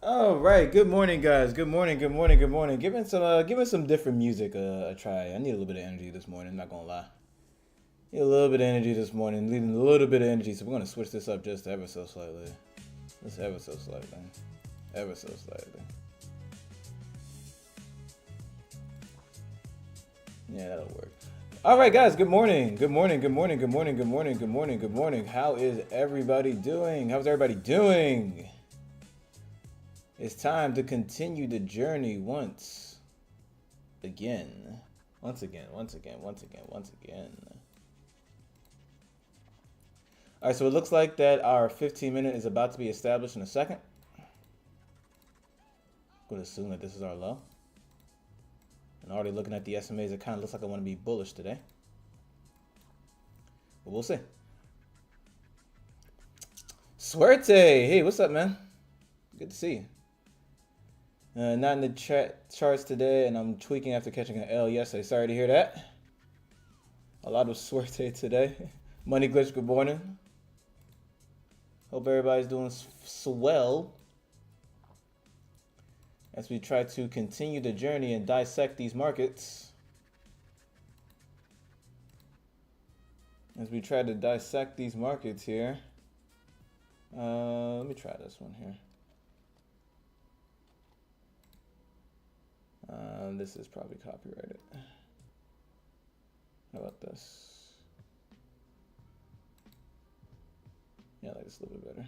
All right. Good morning, guys. Good morning. Good morning. Good morning. Giving some different music a try. I need a little bit of energy this morning. Not gonna lie. Need a little bit of energy this morning. Needing a little bit of energy. So we're gonna switch this up just ever so slightly. Just ever so slightly. Ever so slightly. Yeah, that'll work. All right, guys. Good morning. Good morning. Good morning. Good morning. Good morning. Good morning. Good morning. How is everybody doing? How's everybody doing? It's time to continue the journey once again. Once again, once again, once again, once again. All right, so it looks like that our 15-minute is about to be established in a second. I'm going to assume that this is our low. And already looking at the SMAs, it kind of looks like I want to be bullish today. But we'll see. Suerte! Hey, what's up, man? Good to see you. Not in the charts today, and I'm tweaking after catching an L yesterday. Sorry to hear that. A lot of suerte today. Money Glitch, good morning. Hope everybody's doing swell as we try to continue the journey and dissect these markets. As we try to dissect these markets here. Let me try this one here. This is probably copyrighted. How about this? Yeah, I like this a little bit better.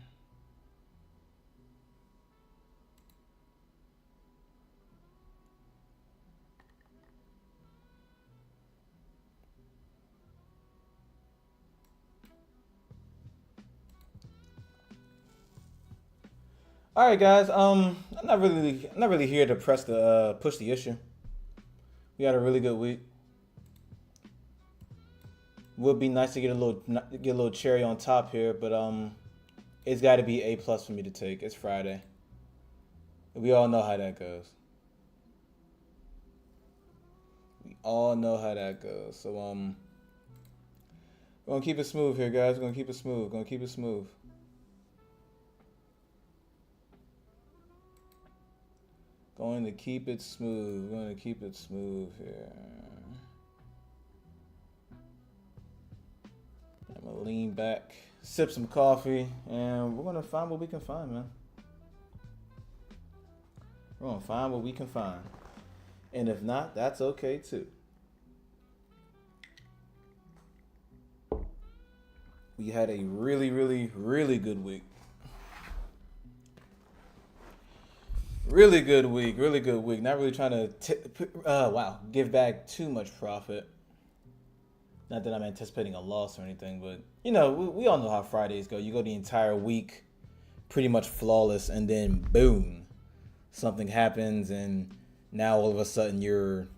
All right, guys. I'm not really here to push the issue. We had a really good week. Would be nice to get a little cherry on top here, but it's got to be A+ for me to take. It's Friday. We all know how that goes. We all know how that goes. So we're gonna keep it smooth here, guys. We're gonna keep it smooth. Gonna keep it smooth. Going to keep it smooth. We're going to keep it smooth here. I'm going to lean back, sip some coffee, and we're going to find what we can find, man. We're going to find what we can find. And if not, that's okay too. We had a really, really, really good week. Really good week, really good week. Not really trying to give back too much profit. Not that I'm anticipating a loss or anything, but you know, we all know how Fridays go. You go the entire week pretty much flawless, and then boom, something happens, and now all of a sudden you're,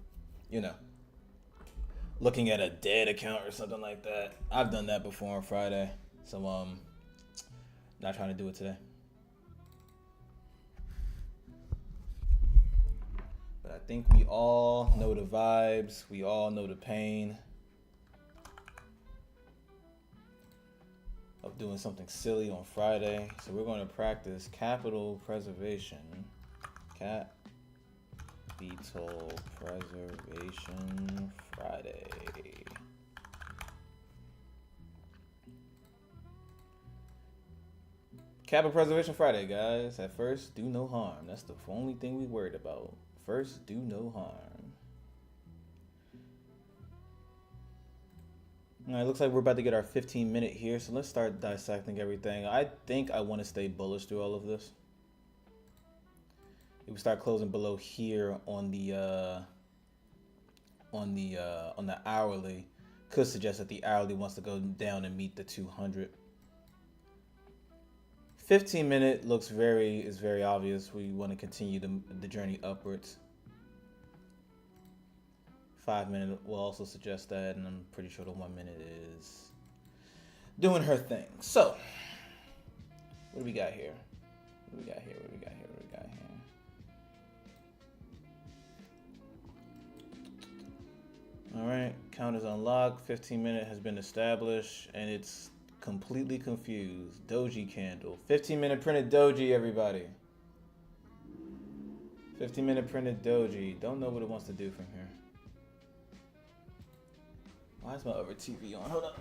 looking at a dead account or something like that. I've done that before on Friday, so not trying to do it today. I think we all know the vibes. We all know the pain of doing something silly on Friday. So we're going to practice capital preservation. Capital preservation Friday. Capital preservation Friday, guys. At first, do no harm. That's the only thing we worried about. First, do no harm. All right, looks like we're about to get our 15-minute here, so let's start dissecting everything. I think I want to stay bullish through all of this. If we start closing below here on the hourly, could suggest that the hourly wants to go down and meet the 200. 15-minute looks very obvious. We want to continue the journey upwards. 5-minute will also suggest that, and I'm pretty sure the 1 minute is doing her thing. So, what do we got here? What do we got here? What do we got here? What do we got here? All right, count is unlocked. 15-minute has been established, and it's completely confused. Doji candle. 15-minute printed doji, everybody. 15-minute printed doji. Don't know what it wants to do from here. Why is my other TV on? Hold up.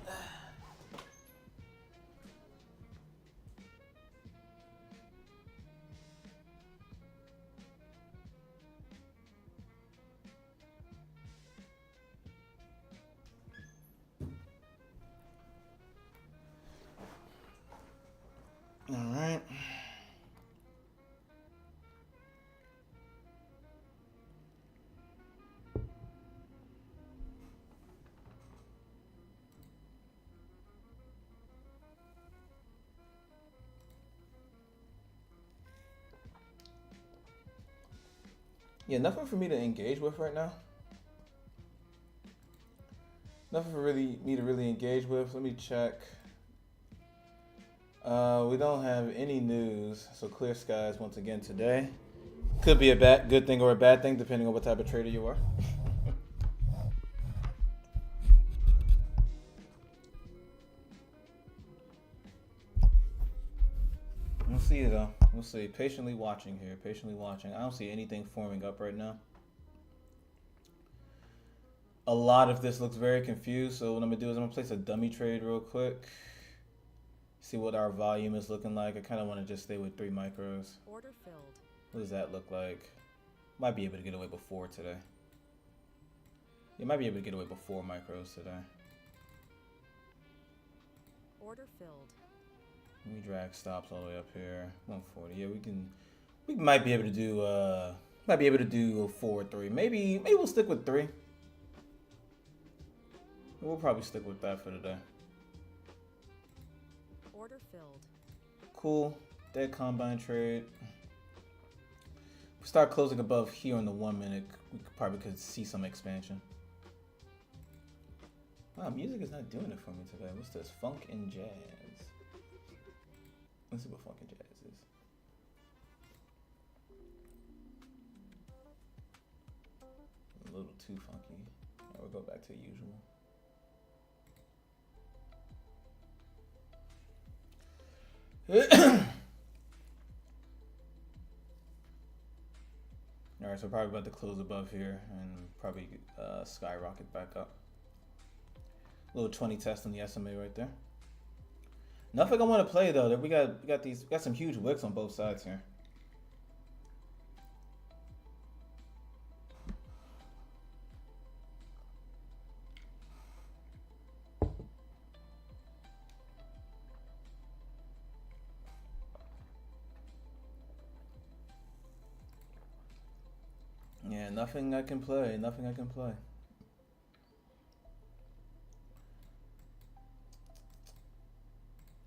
All right. Yeah, nothing for me to engage with right now. Nothing for me to really engage with. Let me check. We don't have any news, so clear skies once again today. Could be a good thing or a bad thing, depending on what type of trader you are. We'll see though. We'll see. Patiently watching here. Patiently watching. I don't see anything forming up right now. A lot of this looks very confused, so what I'm gonna do is I'm gonna place a dummy trade real quick. See what our volume is looking like. I kind of want to just stay with 3 micros. Order filled. What does that look like? Might be able to get away before today. You might be able to get away before micros today. Order filled. Let me drag stops all the way up here. 140. Yeah, we might be able to do a 4 or 3. Maybe we'll stick with 3. We'll probably stick with that for today. Order filled. Cool. Dead combine trade. If we start closing above here in the 1 minute, we could see some expansion. Wow, music is not doing it for me today. What's this? Funk and jazz. Let's see what funk and jazz is. A little too funky. Right, we'll go back to usual. Alright, so probably about to close above here and probably skyrocket back up. Little 20 test on the SMA right there. Nothing I want to play though. We got some huge wicks on both sides here. Yeah, nothing I can play. Nothing I can play.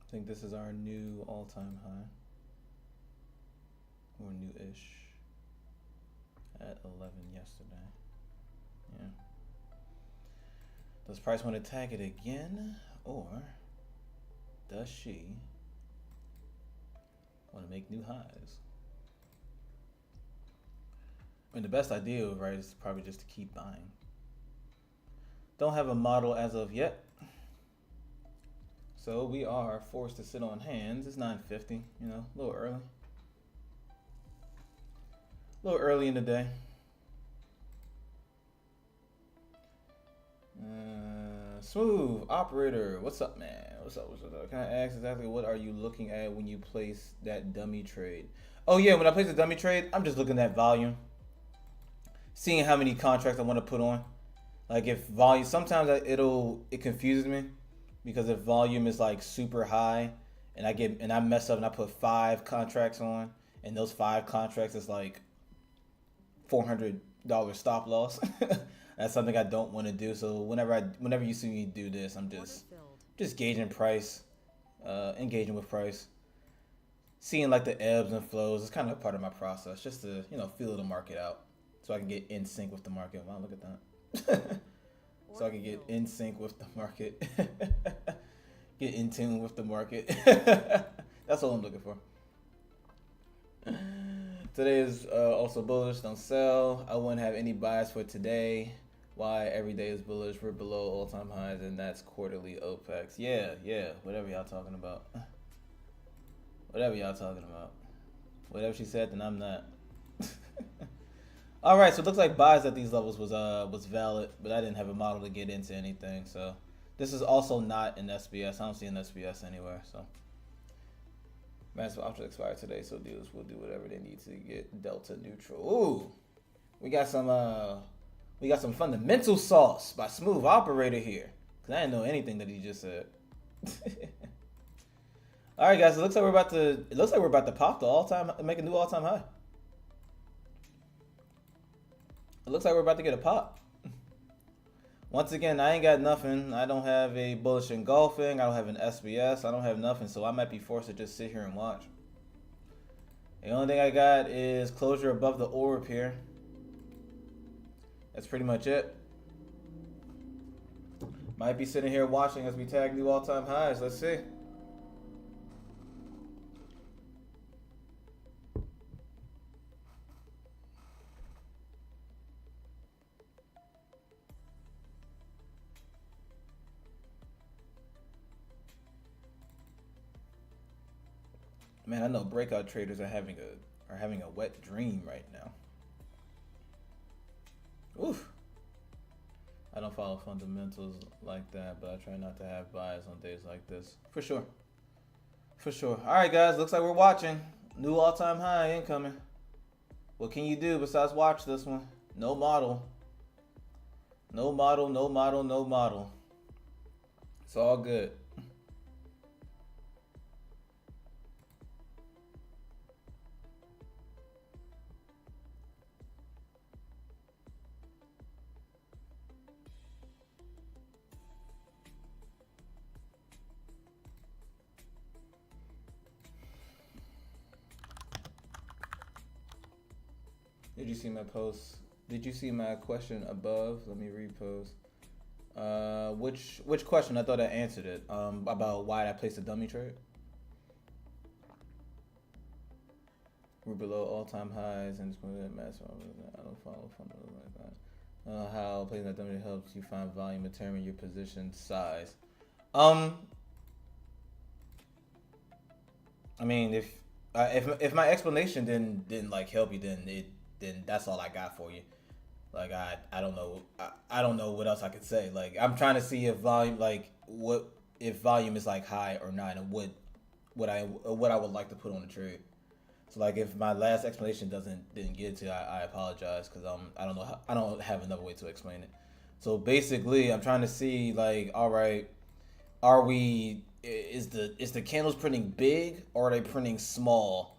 I think this is our new all-time high. Or new-ish. At 11 yesterday. Yeah. Does Price want to tag it again? Or does she want to make new highs? I mean, the best idea, right, is probably just to keep buying. Don't have a model as of yet. So we are forced to sit on hands. It's 9:50, you know, a little early. A little early in the day. Smooth operator, what's up, man? What's up? Can I ask exactly what are you looking at when you place that dummy trade? Oh yeah, when I place a dummy trade, I'm just looking at volume. Seeing how many contracts I want to put on. Like if volume, sometimes it confuses me because if volume is like super high and I mess up and I put 5 contracts on and those 5 contracts is like $400 stop loss. That's something I don't want to do. So whenever you see me do this, I'm just gauging price, engaging with price, seeing like the ebbs and flows. It's kind of a part of my process, just to feel the market out. So I can get in sync with the market. Wow, look at that. So I can get in sync with the market. Get in tune with the market. That's all I'm looking for. Today is also bullish. Don't sell. I wouldn't have any bias for today. Why? Every day is bullish. We're below all-time highs, and that's quarterly OPEX. Yeah. Whatever y'all talking about. Whatever y'all talking about. Whatever she said, then I'm not. All right, so it looks like buys at these levels was valid, but I didn't have a model to get into anything. So this is also not an SBS. I don't see an SBS anywhere. So massive options expire today, so dealers will do whatever they need to get delta neutral. Ooh, we got some fundamental sauce by Smooth Operator here. Cause I didn't know anything that he just said. All right, guys. It looks like we're about to pop the make a new all-time high. It looks like we're about to get a pop. Once again, I ain't got nothing. I don't have a bullish engulfing. I don't have an SBS. I don't have nothing, so I might be forced to just sit here and watch. The only thing I got is closure above the orb here. That's pretty much it. Might be sitting here watching as we tag new all-time highs. Let's see. Man, I know breakout traders are having a wet dream right now. Oof. I don't follow fundamentals like that, but I try not to have bias on days like this. For sure. For sure. All right, guys. Looks like we're watching. New all-time high incoming. What can you do besides watch this one? No model. No model, no model, no model. It's all good. Did you see my post? Did you see my question above? Let me repost. Which question? I thought I answered it. About why I placed a dummy trade. We're below all-time highs and it's going to mass. I don't follow fundamentals like that. How placing a dummy helps you find volume, determine your position size. I mean, if my explanation didn't like help you, then that's all I got for you. Like I don't know I don't know what else I could say. Like I'm trying to see if volume if volume is like high or not, and what I would like to put on the trade. So like if my last explanation didn't get to, I apologize because I don't have another way to explain it. So basically I'm trying to see like, all right, is the candles printing big or are they printing small?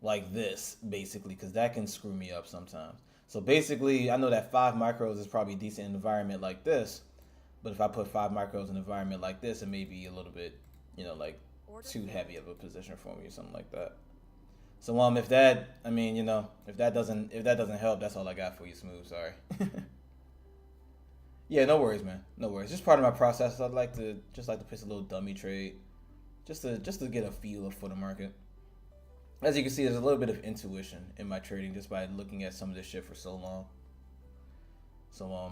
Like this, basically, because that can screw me up sometimes. So basically, I know that 5 micros is probably decent in an environment like this, but if I put 5 micros in an environment like this, it may be a little bit, like too heavy of a position for me or something like that. So if that doesn't help, that's all I got for you, Smooth. Sorry. Yeah, no worries, man. No worries. Just part of my process. I'd like to place a little dummy trade, just to get a feel for the market. As you can see, there's a little bit of intuition in my trading just by looking at some of this shit for so long. So,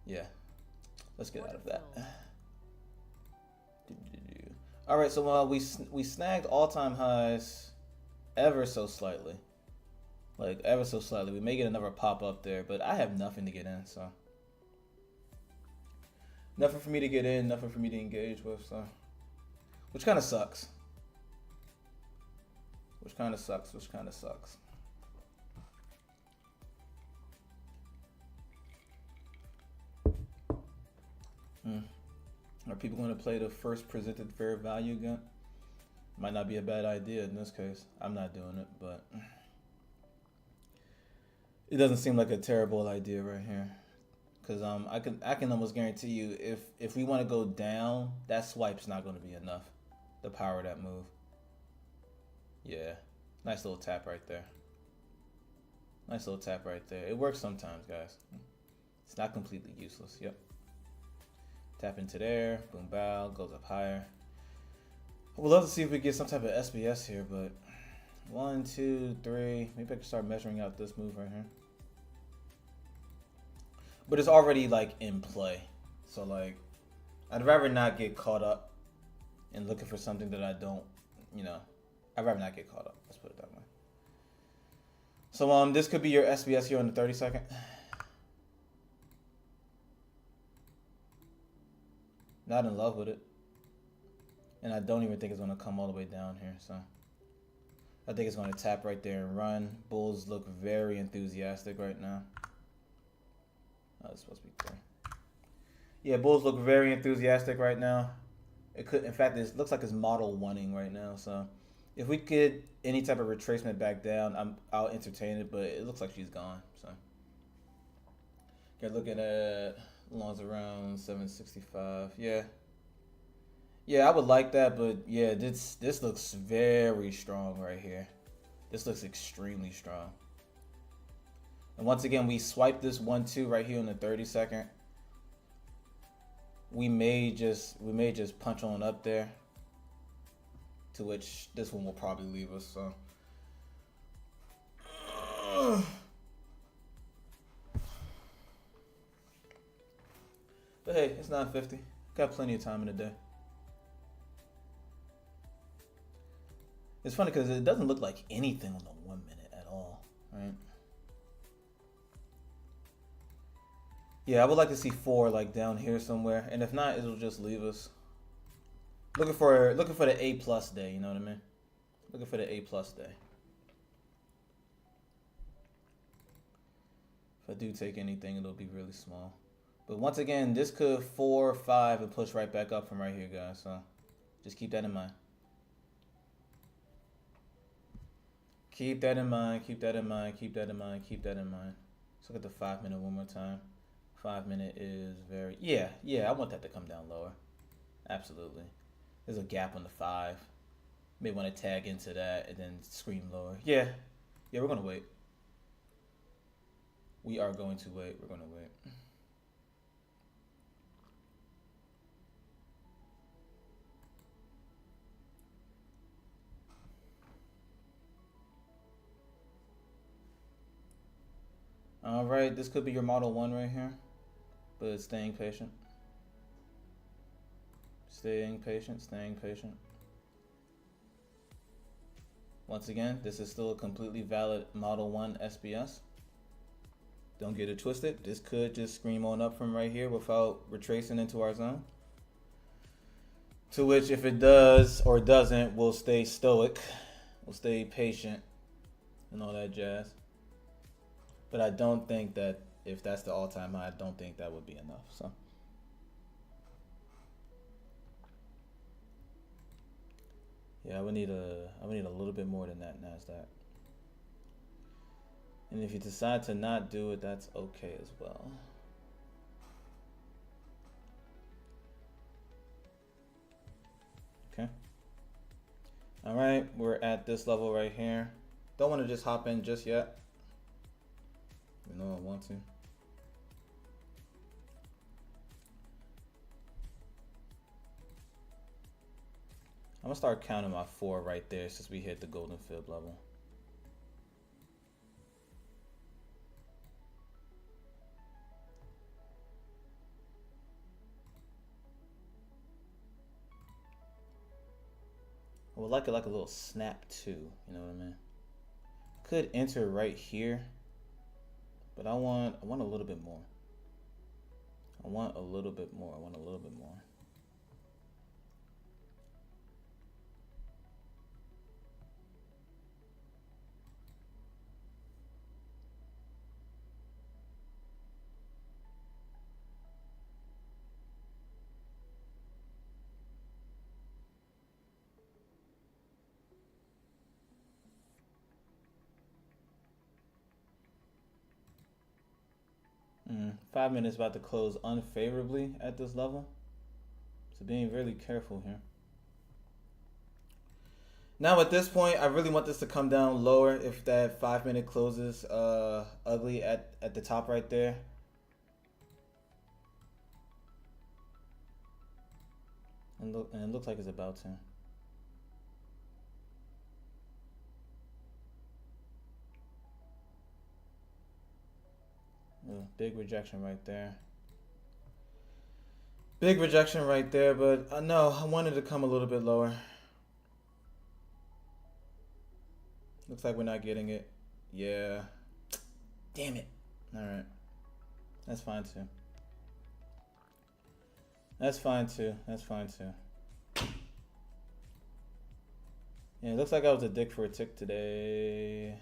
yeah. Let's get out of that. All right, so we snagged all-time highs ever so slightly. Like, ever so slightly. We may get another pop up there, but I have nothing to get in, so. Nothing for me to get in, nothing for me to engage with, so. Which kind of sucks. Which kind of sucks. Are people going to play the first presented fair value gun? Might not be a bad idea in this case. I'm not doing it, but it doesn't seem like a terrible idea right here. Because I can almost guarantee you if we want to go down, that swipe's not going to be enough to power that move. Yeah, nice little tap right there. Nice little tap right there. It works sometimes, guys. It's not completely useless. Yep. Tap into there. Boom, bow. Goes up higher. I would love to see if we get some type of SBS here, but 1, 2, 3. Maybe I can start measuring out this move right here. But it's already like in play. So like, I'd rather not get caught up in looking for something that I don't, I'd rather not get caught up. Let's put it that way. So this could be your SBS here on the 30-second. Not in love with it. And I don't even think it's going to come all the way down here. So I think it's going to tap right there and run. Bulls look very enthusiastic right now. Oh, it's supposed to be 3. Yeah, Bulls look very enthusiastic right now. It could, in fact, it looks like it's model one-ing right now. So if we get any type of retracement back down, I'll entertain it. But it looks like she's gone. So okay, looking at longs around 765. Yeah, I would like that, but yeah, this looks very strong right here. This looks extremely strong. And once again, we swipe this 1-2 right here on the 30-second. We may just punch on up there. To which this one will probably leave us. So. But hey, it's 9:50. Got plenty of time in the day. It's funny because it doesn't look like anything on the 1 minute at all, right? Yeah, I would like to see 4 like down here somewhere, and if not, it'll just leave us. Looking for the A+ day, you know what I mean? Looking for the A+ day. If I do take anything, it'll be really small. But once again, this could 4, 5, and push right back up from right here, guys. So just keep that in mind. Keep that in mind, keep that in mind, keep that in mind, keep that in mind. Let's look at the 5 minute one more time. 5 minute is very, yeah, I want that to come down lower. Absolutely. There's a gap on the 5. May want to tag into that and then scream lower. Yeah, we're going to wait. We are going to wait. We're going to wait. All right, this could be your model 1 right here, but staying patient. Staying patient, staying patient. Once again, this is still a completely valid model 1 SBS. Don't get it twisted. This could just scream on up from right here without retracing into our zone. To which, if it does or doesn't, we'll stay stoic. We'll stay patient and all that jazz. But I don't think that if that's the all-time high, I don't think that would be enough. So yeah, I would need a little bit more than that NASDAQ. And if you decide to not do it, that's okay as well. Okay. All right, we're at this level right here. Don't want to just hop in just yet. You know I want to. I'm gonna start counting my 4 right there since we hit the golden fib level. I would like it like a little snap too, you know what I mean? Could enter right here, but I want a little bit more. I want a little bit more. Mm, 5 minutes about to close unfavorably at this level. So being really careful here. Now at this point, I really want this to come down lower if that 5 minute closes ugly at the top right there. And it looks like it's about to. Big rejection right there. Big rejection right there, but no, I wanted to come a little bit lower. Looks like we're not getting it. Yeah. Damn it. All right. That's fine too. That's fine too. That's fine too. Yeah, it looks like I was a dick for a tick today.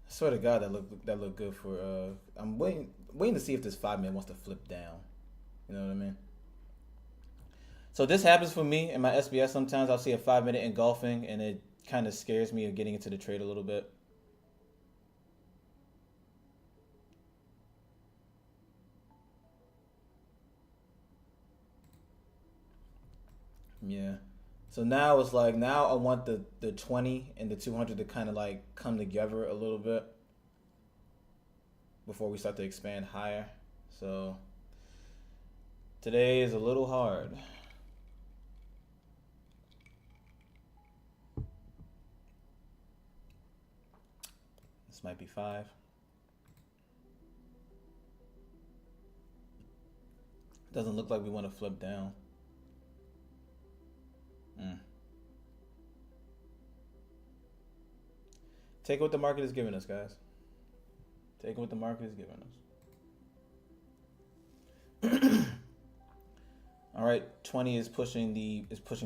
I swear to God, that looked good for. I'm waiting to see if this 5 minute wants to flip down. You know what I mean? So this happens for me in my SBS. Sometimes I'll see a 5 minute engulfing, and it kind of scares me of getting into the trade a little bit. Yeah. So now it's like now I want the 20 and the 200 to kind of like come together a little bit before we start to expand higher. So today is a little hard. This might be 5. Doesn't look like we want to flip down. Take what the market is giving us, guys. Take what the market is giving us. All right, 20 is pushing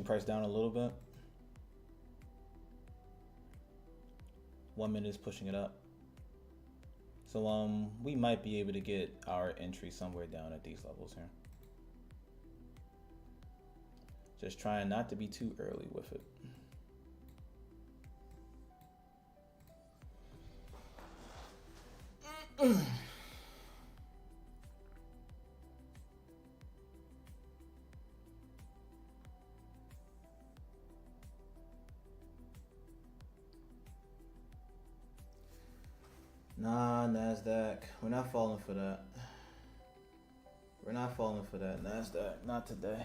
price down a little bit. 1 minute is pushing it up. So we might be able to get our entry somewhere down at these levels here. Just trying not to be too early with it. Nah, NASDAQ. We're not falling for that. We're not falling for that, NASDAQ. Not today.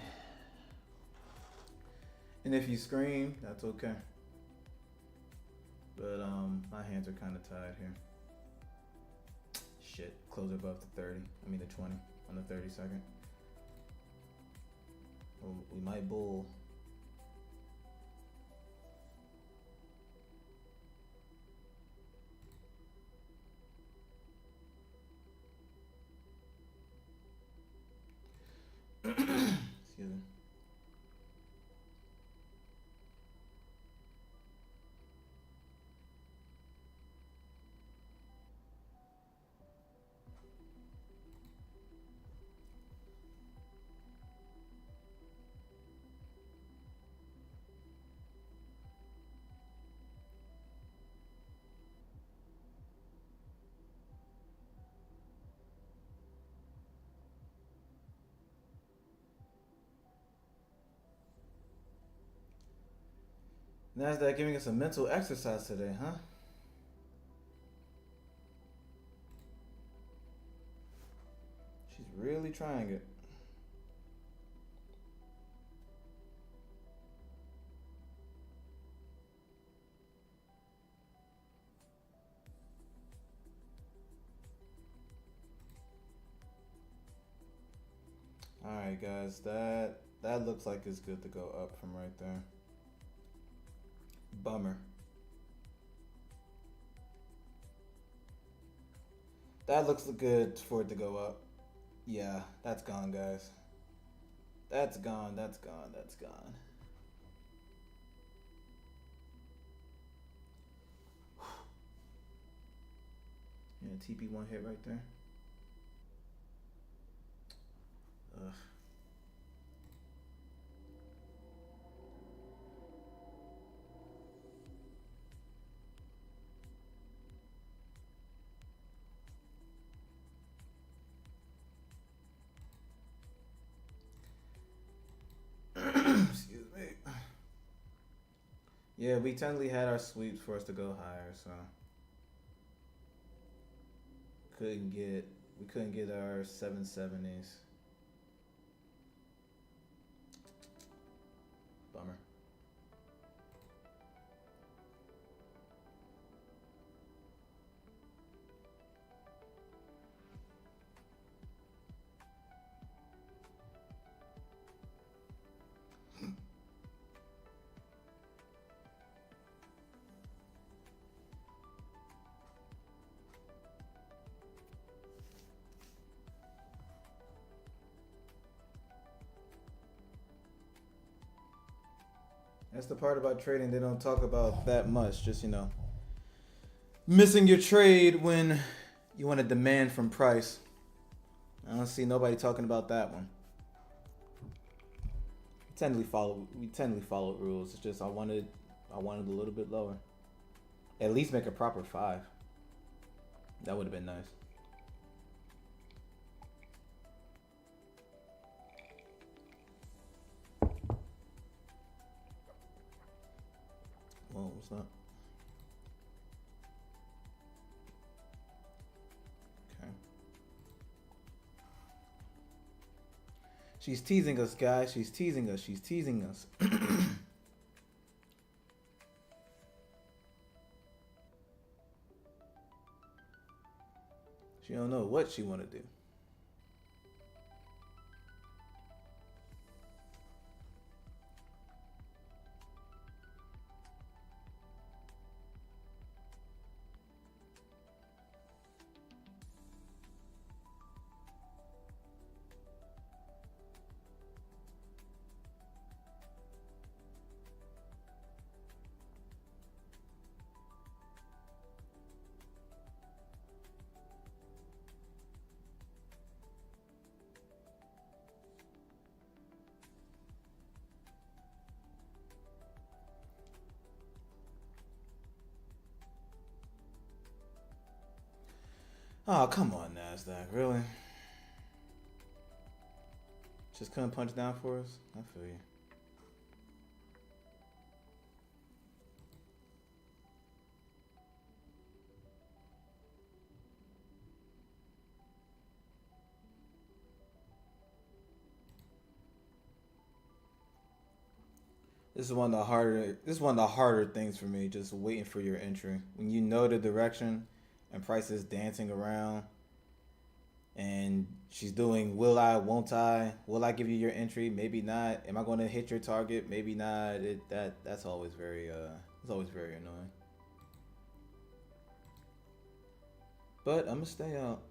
And if you scream, that's okay. But my hands are kind of tied here. Shit, close above the 30. I mean the 20 on the 30-second. Well, we might bull. Excuse me. NASDAQ giving us a mental exercise today, huh? She's really trying it. Alright guys, that looks like it's good to go up from right there. Bummer. That looks good for it to go up. Yeah, that's gone, guys. That's gone, that's gone, that's gone. Yeah, TP1 hit right there. Ugh. Excuse me. Yeah, we technically had our sweeps for us to go higher, so we couldn't get our 770s. Bummer. That's the part about trading they don't talk about that much. Just, missing your trade when you want to demand from price. I don't see nobody talking about that one. We tend to follow rules. It's just I wanted a little bit lower. At least make a proper 5. That would have been nice. Whoa, what's that? Okay. She's teasing us, guys. She's teasing us. She's teasing us. She don't know what she want to do. Oh, come on, NASDAQ. Really? Just couldn't punch down for us? I feel you. This is one of the harder things for me, just waiting for your entry. When you know the direction and price is dancing around and she's doing will I, won't I? Will I give you your entry? Maybe not. Am I going to hit your target? Maybe not. That's always very annoying. But I'm gonna stay out.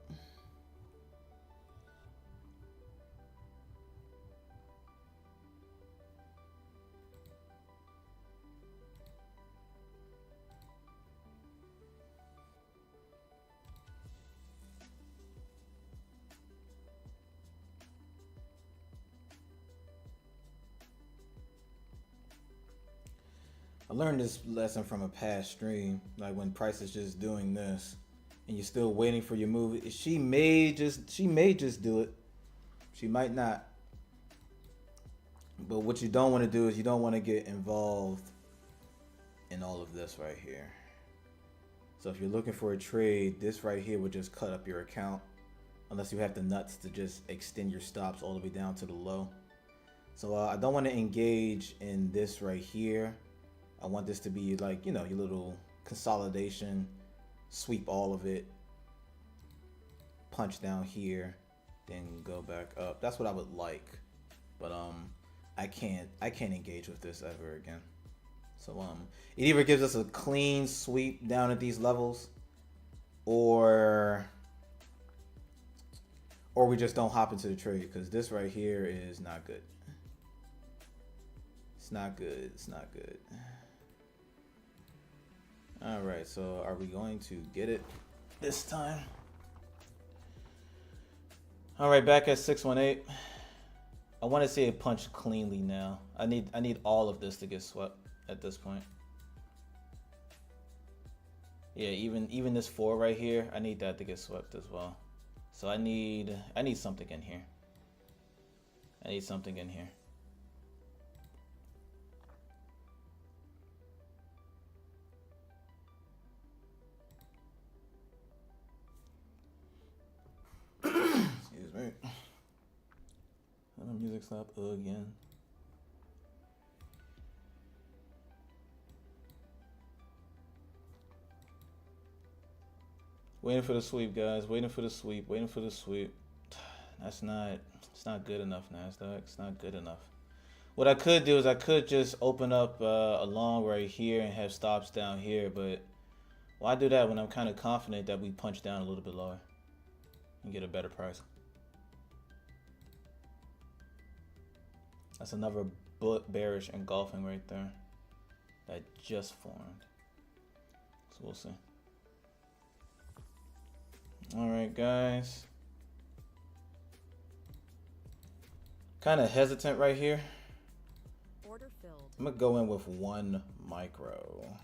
I learned this lesson from a past stream, like when price is just doing this and you're still waiting for your move. She may just do it. She might not. But what you don't want to do is you don't want to get involved in all of this right here. So if you're looking for a trade, this right here would just cut up your account unless you have the nuts to just extend your stops all the way down to the low. So I don't want to engage in this right here. I want this to be like, your little consolidation, sweep all of it, punch down here, then go back up. That's what I would like. But I can't engage with this ever again. So it either gives us a clean sweep down at these levels, or we just don't hop into the trade, because this right here is not good. It's not good. It's not good. All right, so are we going to get it this time? All right, back at 618. I want to see it punch cleanly now. I need all of this to get swept at this point. Yeah, even this 4 right here, I need that to get swept as well. So I need something in here. I need something in here. Excuse me. And the music stop again. Waiting for the sweep, guys. Waiting for the sweep. Waiting for the sweep. It's not good enough, NASDAQ. It's not good enough. What I could do is I could just open up a long right here and have stops down here, but why do that when I'm kind of confident that we punch down a little bit lower and get a better price? That's another bearish engulfing right there. that just formed. So we'll see. All right, guys. Kind of hesitant right here. Order filled. I'm gonna go in with 1 micro.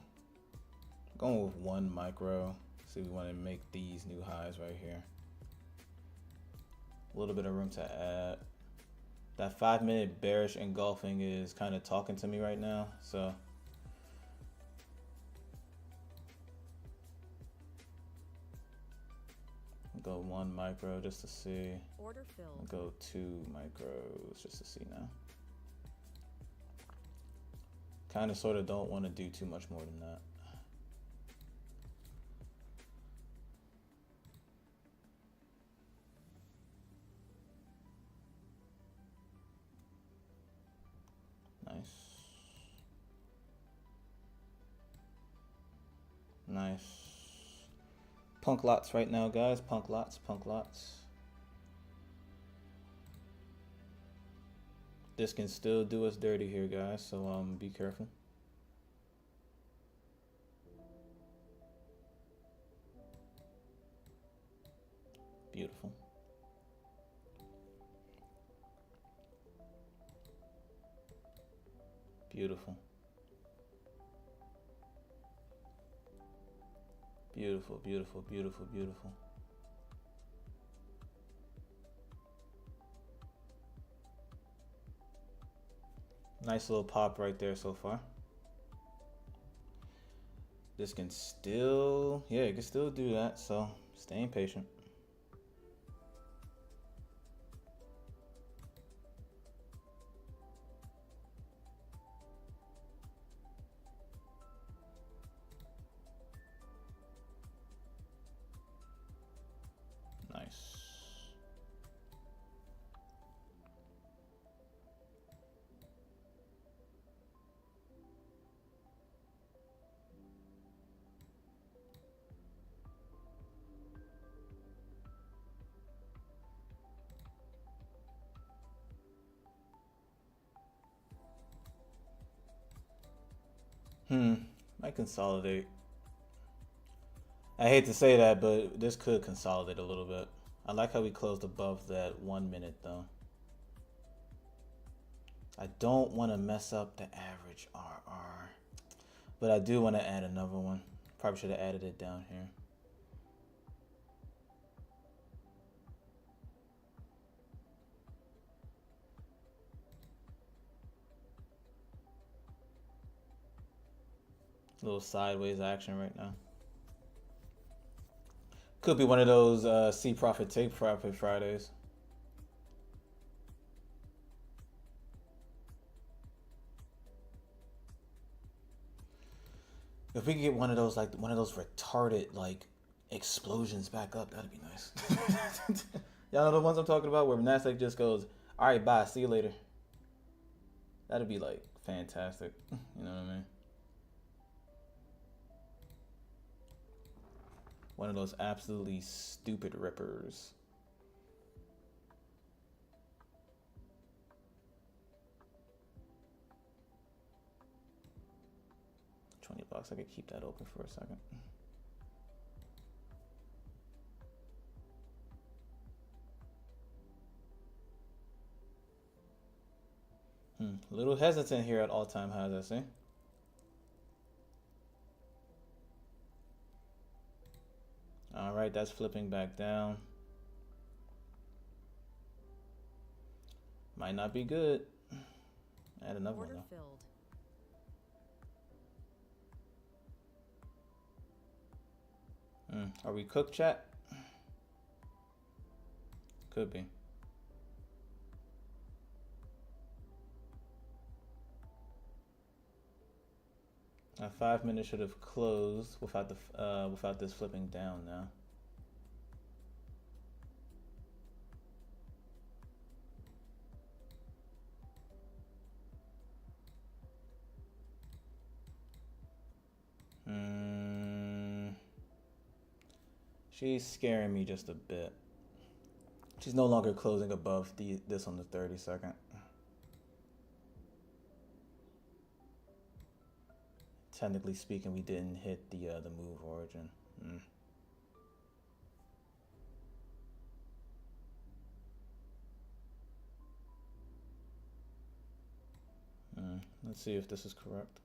Going with 1 micro. See, we want to make these new highs right here. A little bit of room to add. That 5-minute bearish engulfing is kind of talking to me right now, so go 1 micro just to see. Order filled. Go 2 micros just to see now. Kind of sort of don't want to do too much more than that. Nice. Nice. Punk lots right now, guys. Punk lots, punk lots. This can still do us dirty here, guys, so be careful. Beautiful. Beautiful. Beautiful, beautiful, beautiful, beautiful. Nice little pop right there so far. This can still, yeah, it can still do that, so staying patient. Nice. Might consolidate. I hate to say that, but this could consolidate a little bit. I like how we closed above that 1 minute though. I don't want to mess up the average RR, but I do want to add another one. Probably should have added it down here. A little sideways action right now. Could be one of those see profit, take profit Fridays. If we could get one of those, like one of those retarded like explosions back up, that'd be nice. Y'all know the ones I'm talking about, where Nasdaq just goes, "All right, bye, see you later." That'd be like fantastic. You know what I mean? One of those absolutely stupid rippers. $20. I could keep that open for a second. A little hesitant here at all-time highs, I see. All right, that's flipping back down. Might not be good. Add another Order one though. filled. Are we cooked, chat? Could be. Now 5 minutes should have closed without the without this flipping down now. She's scaring me just a bit. She's no longer closing above this on the 30-second. technically speaking, we didn't hit the move origin. Let's see if this is correct.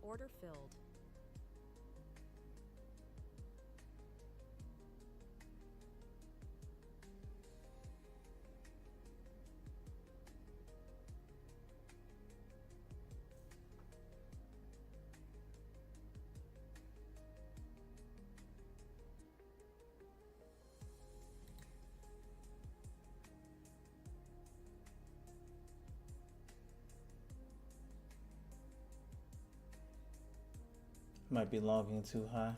Order filled. Might be logging too high.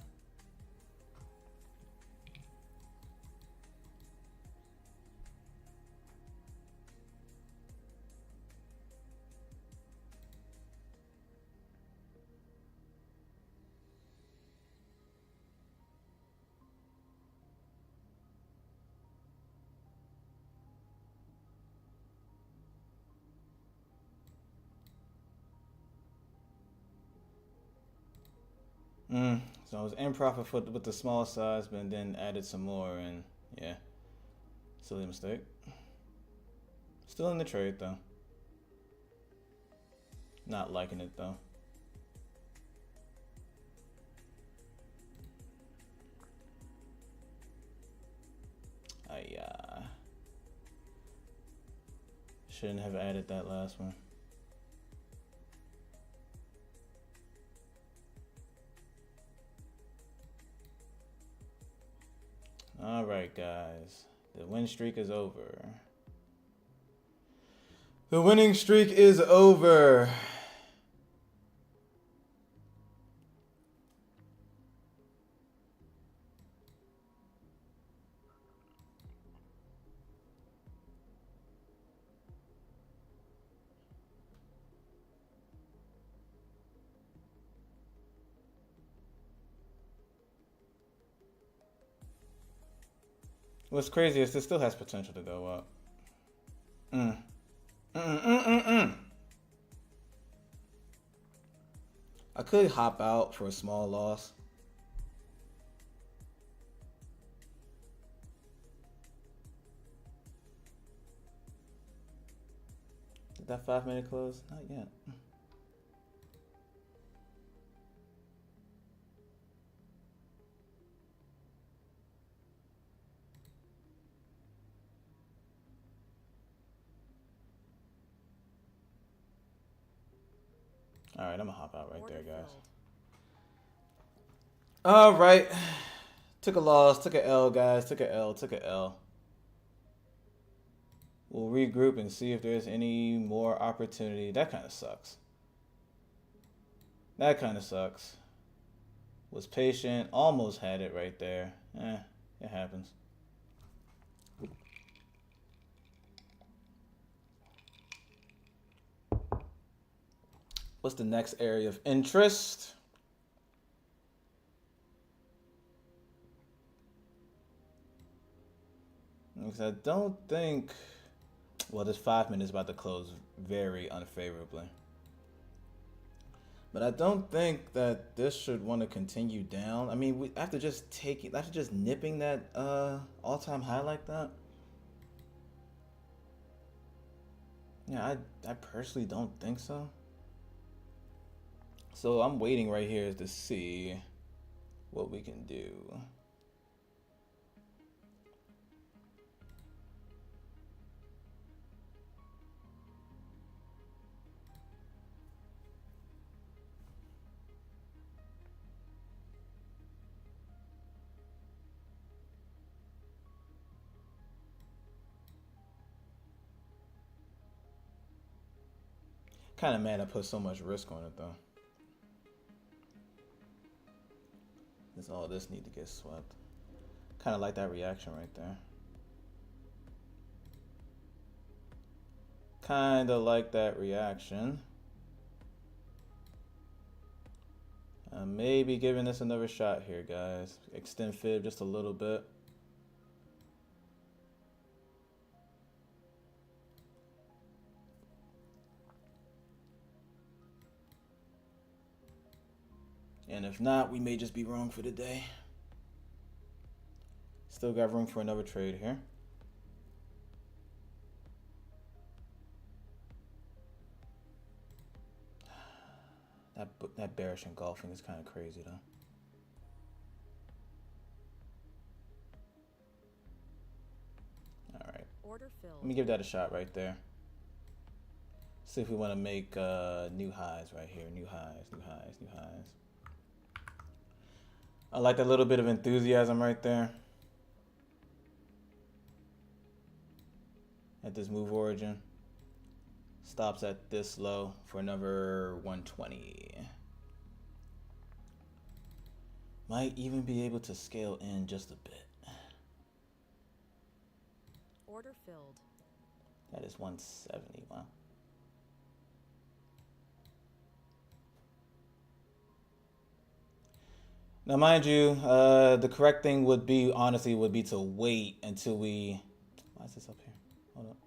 So I was in profit with the small size, but then added some more, and yeah, silly mistake. Still in the trade though. Not liking it though. I shouldn't have added that last one. All right, guys. The win streak is over. The winning streak is over. What's crazy is this still has potential to go up. I could hop out for a small loss. Did that 5-minute close? Not yet. All right, I'm gonna hop out right Order there, guys. filled. All right, took a loss, took a L, guys, took a L. We'll regroup and see if there's any more opportunity. That kind of sucks. Was patient, almost had it right there. It happens. What's the next area of interest? Because I don't think, well, this 5 minutes about to close very unfavorably. But I don't think that this should want to continue down. I mean, we have to just after just nipping that all-time high like that. Yeah, I personally don't think so. So I'm waiting right here to see what we can do. Kind of mad I put so much risk on it though. Does all this need to get swept? Kind of like that reaction right there. Kind of like that reaction. Maybe giving this another shot here, guys. Extend fib just a little bit. And if not, we may just be wrong for the day. Still got room for another trade here. That bearish engulfing is kind of crazy though. All right. Order filled. Let me give that a shot right there. See if we want to make new highs right here. New highs, new highs, new highs. I like that little bit of enthusiasm right there. At this move origin. Stops at this low for another 120. Might even be able to scale in just a bit. Order filled. That is 170. Wow. Now, mind you, the correct thing would be, honestly, would be to wait until we... Why is this up here? Hold up.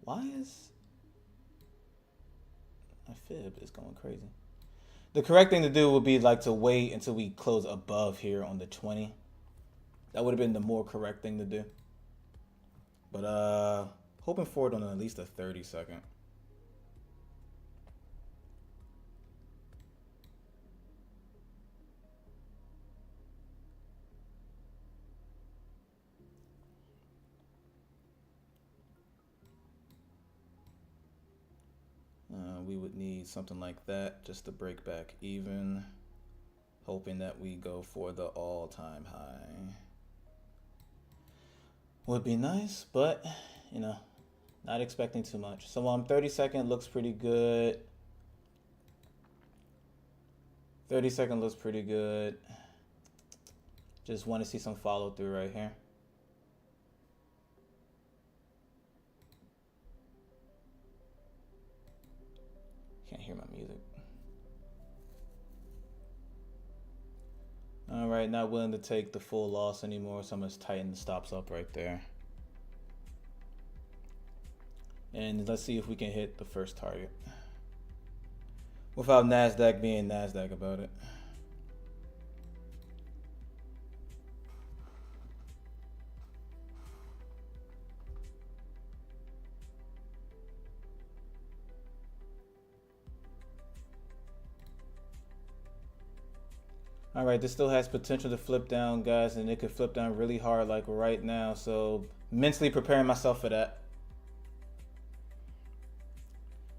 Why is... My fib is going crazy. The correct thing to do would be like to wait until we close above here on the 20. That would have been the more correct thing to do. But hoping for it on at least a 30-second. We would need something like that just to break back even. Hoping that we go for the all-time high. Would be nice, but, you know, not expecting too much. So 30-second looks pretty good. 30-second looks pretty good. Just want to see some follow-through right here. Can't hear my music. All right, not willing to take the full loss anymore, so I'm just tighten the stops up right there. And let's see if we can hit the first target without NASDAQ being NASDAQ about it. All right, this still has potential to flip down, guys, and it could flip down really hard like right now. So mentally preparing myself for that.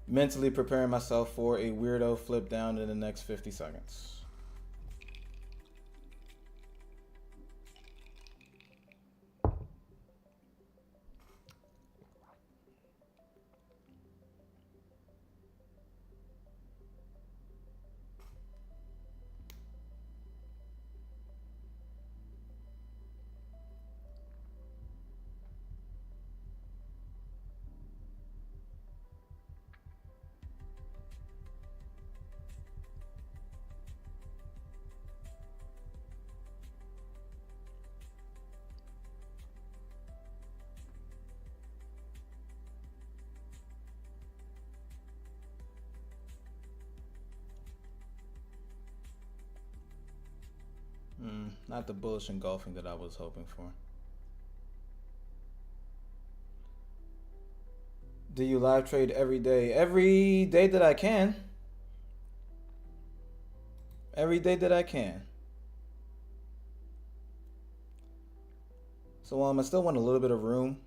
Mentally preparing myself for a weirdo flip down in the next 50 seconds. Not the bullish engulfing that I was hoping for. Do you live trade every day? Every day that I can. Every day that I can. So I still want a little bit of room.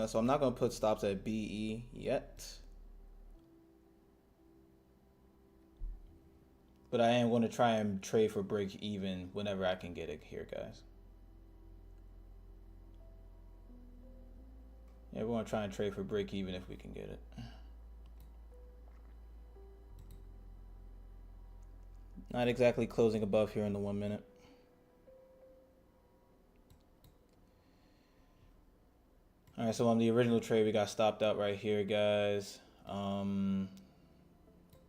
So I'm not going to put stops at BE yet. But I am going to try and trade for break even whenever I can get it here, guys. Yeah, we're going to try and trade for break even if we can get it. Not exactly closing above here in the 1 minute. All right, so on the original trade, we got stopped out right here, guys.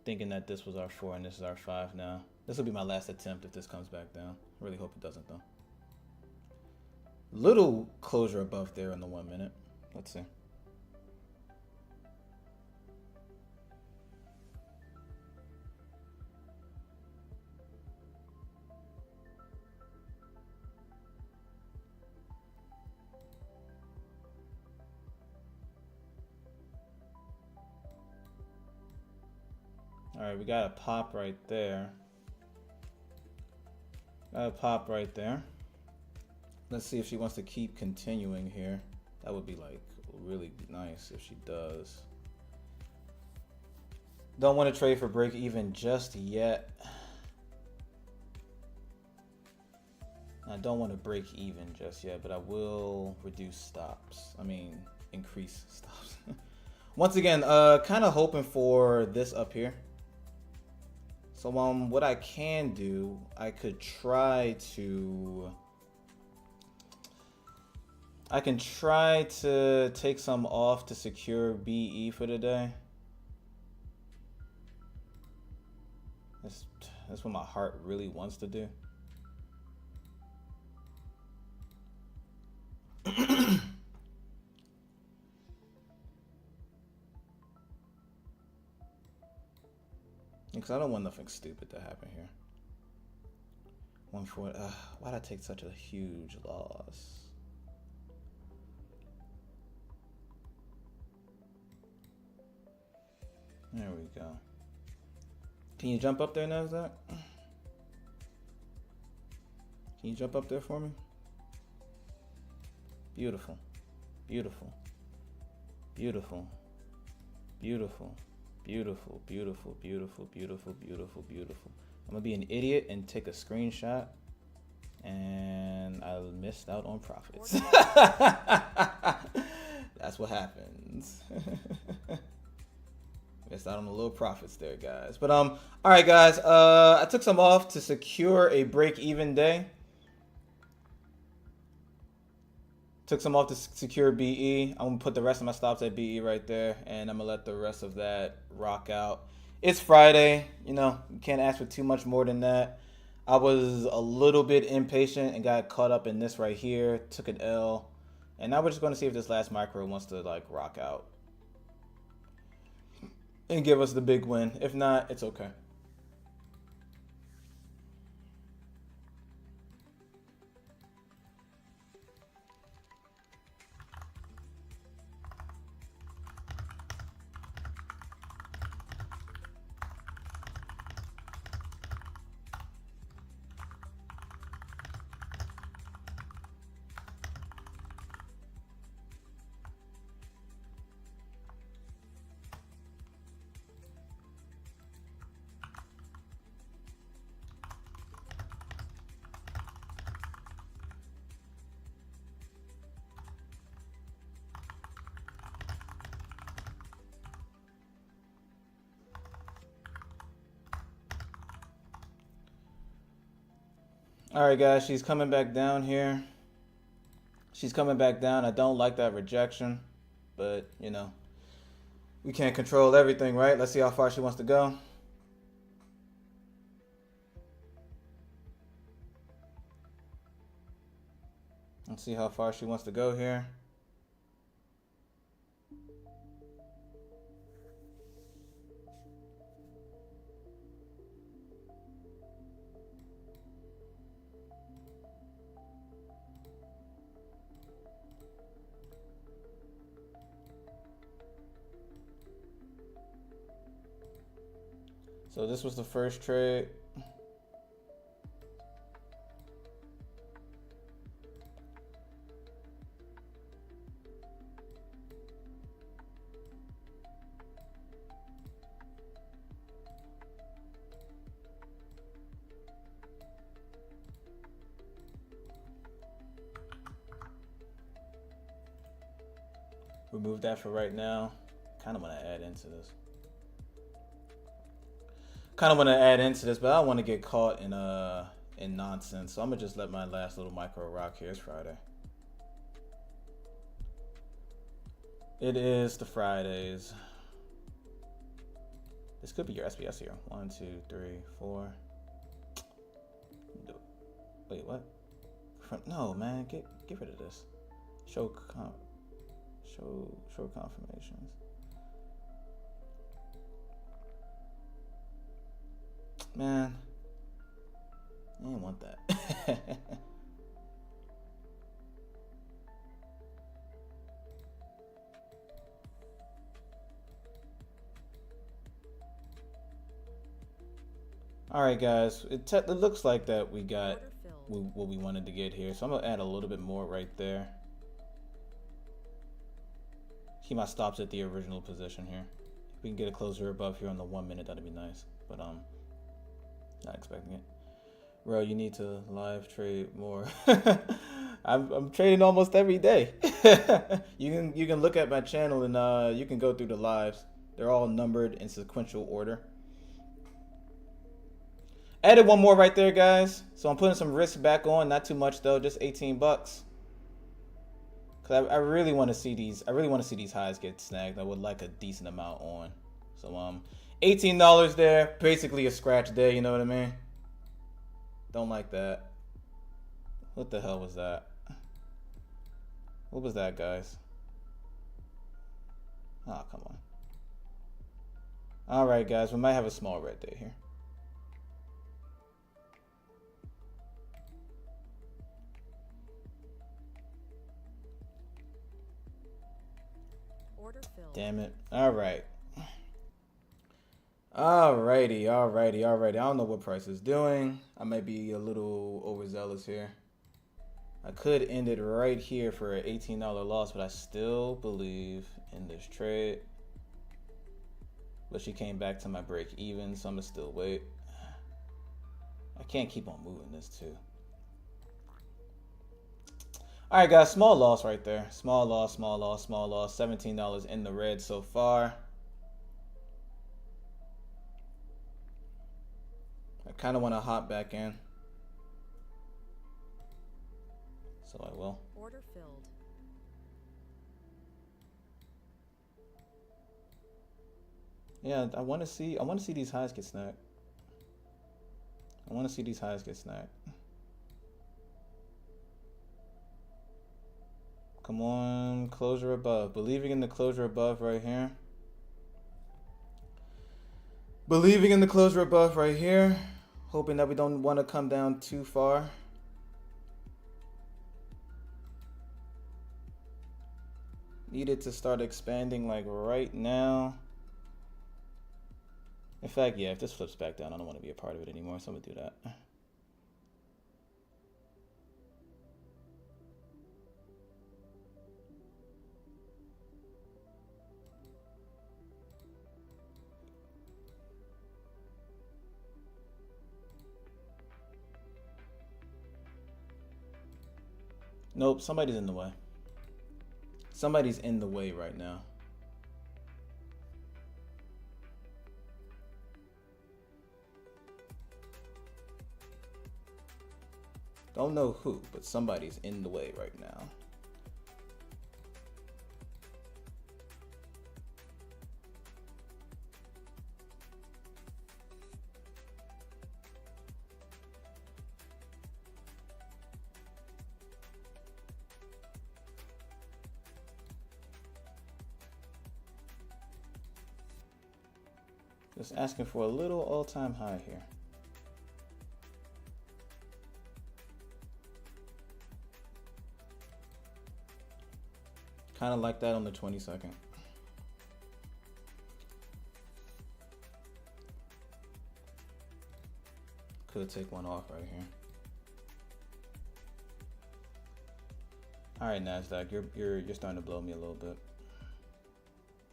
Thinking that this was our 4 and this is our 5 now. This will be my last attempt if this comes back down. Really hope it doesn't, though. Little closure above there in the 1 minute. Let's see. All right, we got a pop right there. Got a pop right there. Let's see if she wants to keep continuing here. That would be like really nice if she does. Don't want to trade for break even just yet. I don't want to break even just yet, but I will reduce stops. Increase stops. Once again, kind of hoping for this up here. So what I can do, I can try to take some off to secure BE for the day. That's what my heart really wants to do. Because I don't want nothing stupid to happen here. 140. Why'd I take such a huge loss? There we go. Can you jump up there, Nasdaq? Can you jump up there for me? Beautiful. Beautiful. Beautiful. Beautiful. Beautiful, beautiful, beautiful, beautiful, beautiful, beautiful. I'm gonna be an idiot and take a screenshot, and I missed out on profits. That's what happens. Missed out on the little profits there, guys. But all right, guys. I took some off to secure a break-even day. Took some off to secure BE. I'm going to put the rest of my stops at BE right there, and I'm going to let the rest of that rock out. It's Friday. You can't ask for too much more than that. I was a little bit impatient and got caught up in this right here. Took an L. And now we're just going to see if this last micro wants to, rock out and give us the big win. If not, it's okay. All right, guys, she's coming back down here. She's coming back down. I don't like that rejection, but, we can't control everything, right? Let's see how far she wants to go. Let's see how far she wants to go here. So this was the first trade. Remove that for right now. Kind of want to add into this. Kind of want to add into this, but I don't want to get caught in nonsense. So I'm gonna just let my last little micro rock here. It's Friday. It is the Fridays. This could be your SBS here. 1, 2, 3, 4. Wait, what? No, man, get rid of this. Show confirmations. Man, I didn't want that. All right, guys. It looks like that we got what we wanted to get here. So I'm gonna add a little bit more right there. Keep my stops at the original position here. If we can get a closer above here on the 1 minute, that'd be nice. But not expecting it. Bro, you need to live trade more. I'm trading almost every day. You can look at my channel and you can go through the lives. They're all numbered in sequential order. Added one more right there, guys. So I'm putting some risk back on. Not too much though, just 18 bucks. Cause I really want to see these. I really want to see these highs get snagged. I would like a decent amount on. So $18 there, basically a scratch day. You know what I mean? Don't like that. What the hell was that? What was that, guys? Oh, come on. All right, guys. We might have a small red day here. Order filled. Damn it. All right. Alrighty. I don't know what price is doing. I might be a little overzealous here. I could end it right here for an $18 loss, but I still believe in this trade. But she came back to my break even, so I'm gonna still wait. I can't keep on moving this too. All right, guys, small loss right there. Small loss. $17 in the red so far. I kind of want to hop back in. So I will. Order filled. Yeah, I want to see these highs get snagged. Come on, closure above. Believing in the closure above right here. Hoping that we don't want to come down too far. Needed to start expanding like right now. In fact, yeah, if this flips back down, I don't want to be a part of it anymore, so I'm gonna do that. Nope, somebody's in the way. Somebody's in the way right now. Don't know who, but somebody's in the way right now. Just asking for a little all-time high here. Kind of like that on the 22nd. Could take one off right here. All right, Nasdaq, you're starting to blow me a little bit.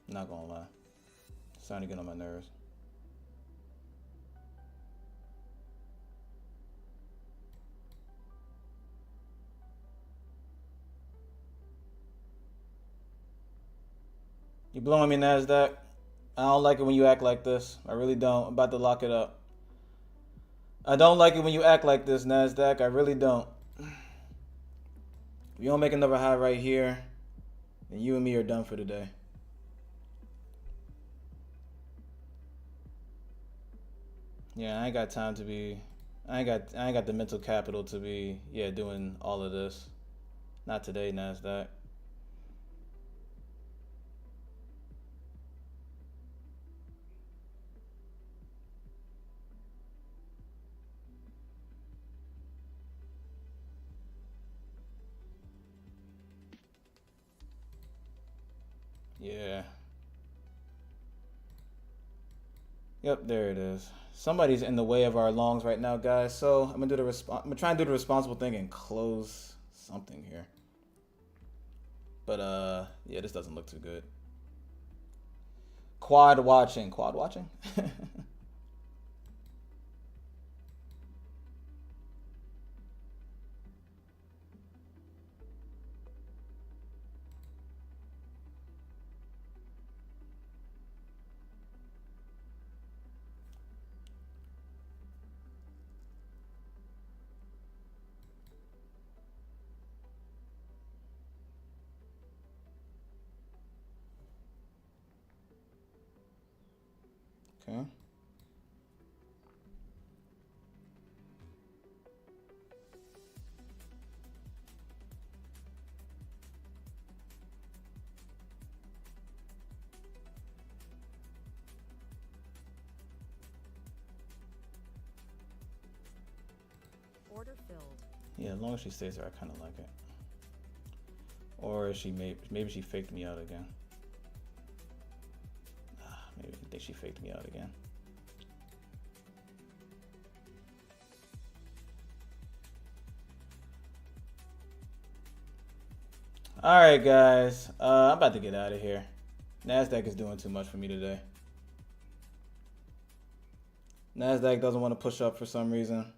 Not gonna lie, it's starting to get on my nerves. You blowing me, Nasdaq? I don't like it when you act like this. I really don't. I'm about to lock it up. I don't like it when you act like this, NASDAQ. I really don't. If you don't make another high right here, then you and me are done for today. Yeah, I ain't got time to be. I ain't got the mental capital to be doing all of this. Not today, NASDAQ. Yeah. Yep, there it is. Somebody's in the way of our longs right now, guys. So I'm gonna try and do the responsible thing and close something here. But yeah, this doesn't look too good. Quad watching. Quad watching? Okay. Order filled. Yeah, as long as she stays there, I kind of like it. Or is she maybe she faked me out again. Maybe I think she faked me out again. All right, guys. I'm about to get out of here. NASDAQ is doing too much for me today. NASDAQ doesn't want to push up for some reason.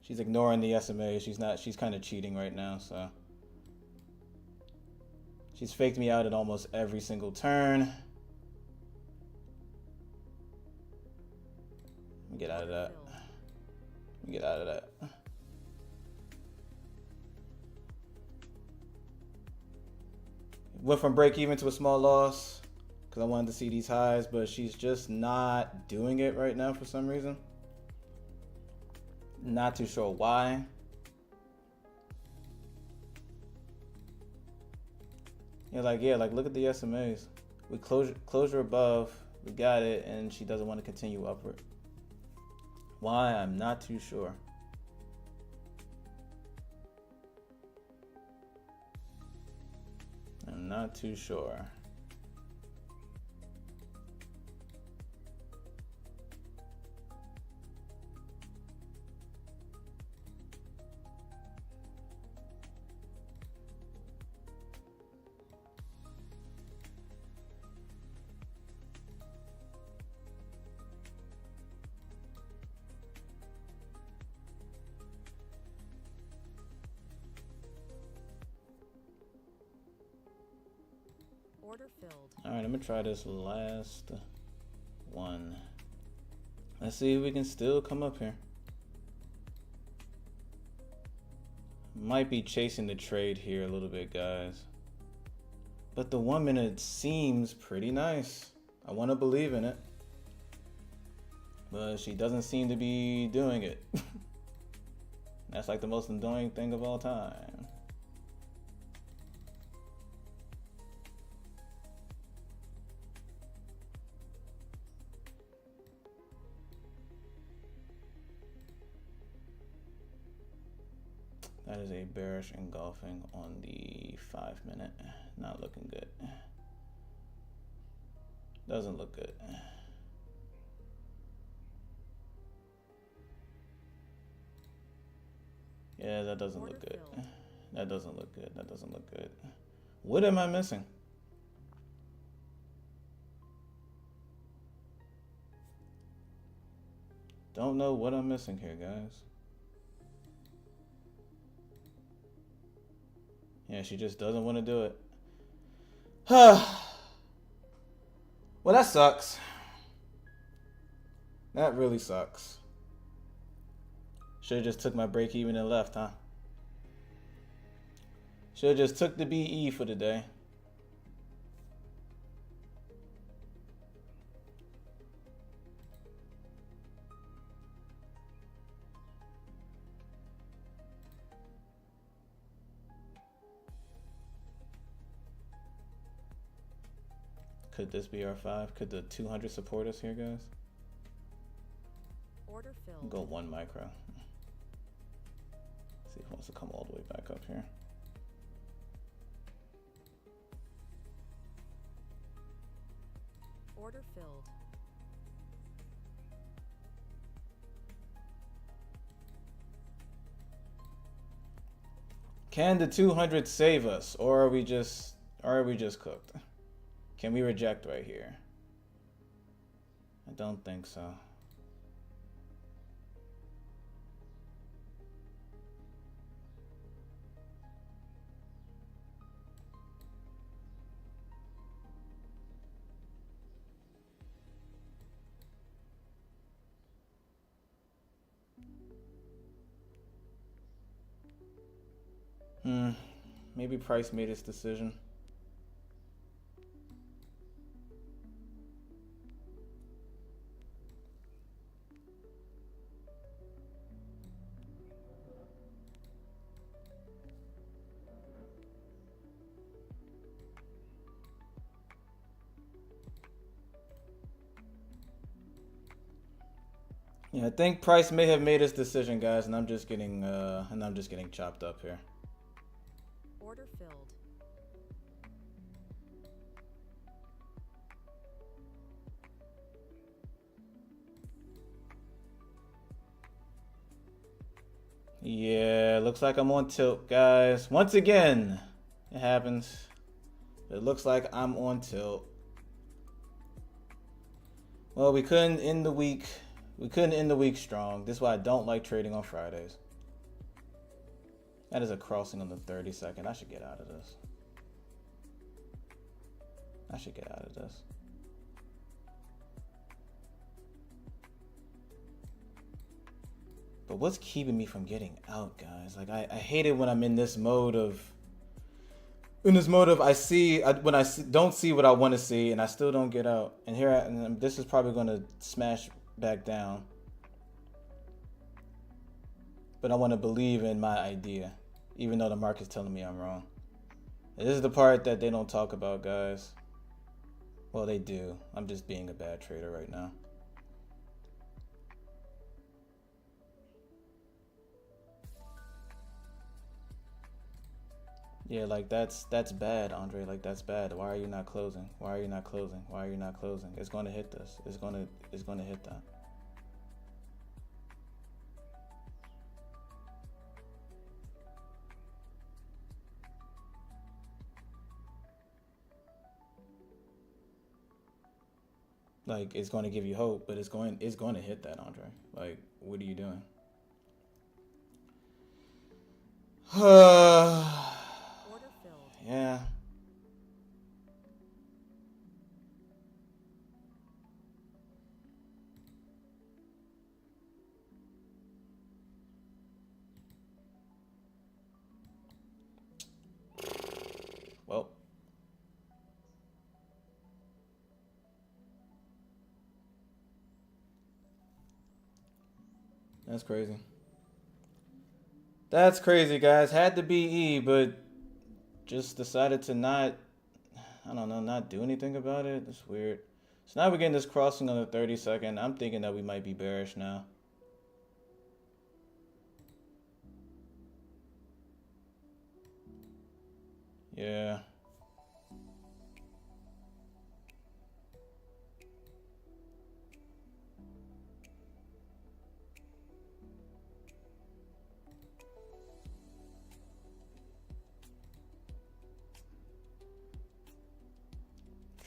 She's ignoring the SMA. She's kind of cheating right now, so. She's faked me out at almost every single turn. Let me get out of that. Let me get out of that. Went from break even to a small loss because I wanted to see these highs, but she's just not doing it right now for some reason. Not too sure why. Like look at the SMAs. We closure above, we got it, and she doesn't want to continue upward. Why? I'm not too sure. I'm not too sure. Order filled. All right, I'm gonna try this last one. Let's see if we can still come up here. Might be chasing the trade here a little bit, guys. But the 1 minute seems pretty nice. I want to believe in it. But she doesn't seem to be doing it. That's like the most annoying thing of all time. That is a bearish engulfing on the 5 minute. Not looking good. Doesn't look good. Yeah, that doesn't look good. That doesn't look good. That doesn't look good. What am I missing? Don't know what I'm missing here, guys. Yeah, she just doesn't want to do it. Well, that sucks. That really sucks. Should have just took my break even and left, huh? Should have just took the BE for the day. Could this be R5? Could the 200 support us here, guys? Order filled. Go 1 micro. See if it wants to come all the way back up here. Order filled. Can the 200 save us, or are we just cooked? Can we reject right here? I don't think so. Maybe Price made his decision. Yeah, I think Price may have made his decision, guys, and I'm just getting chopped up here. Order filled. Yeah, looks like I'm on tilt, guys. Once again, it happens. It looks like I'm on tilt. Well, we couldn't end the week. We couldn't end the week strong. This is why I don't like trading on Fridays. That is a crossing on the 30-second. I should get out of this. I should get out of this. But what's keeping me from getting out, guys? Like, I hate it when I'm in this mode of... don't see what I want to see, and I still don't get out. And this is probably going to smash back down. But I want to believe in my idea, even though the market's telling me I'm wrong. And this is the part that they don't talk about, guys. Well, they do. I'm just being a bad trader right now. Yeah, like that's bad, Andre. Like that's bad. Why are you not closing? Why are you not closing? Why are you not closing? It's going to hit this. It's going to hit that. Like it's going to give you hope, but it's going to hit that, Andre. Like, what are you doing? Order filled. Yeah. Well. That's crazy. That's crazy, guys. Had the BE, but just decided to not, I don't know, not do anything about it. It's weird. So now we're getting this crossing on the 30-second. I'm thinking that we might be bearish now. Yeah.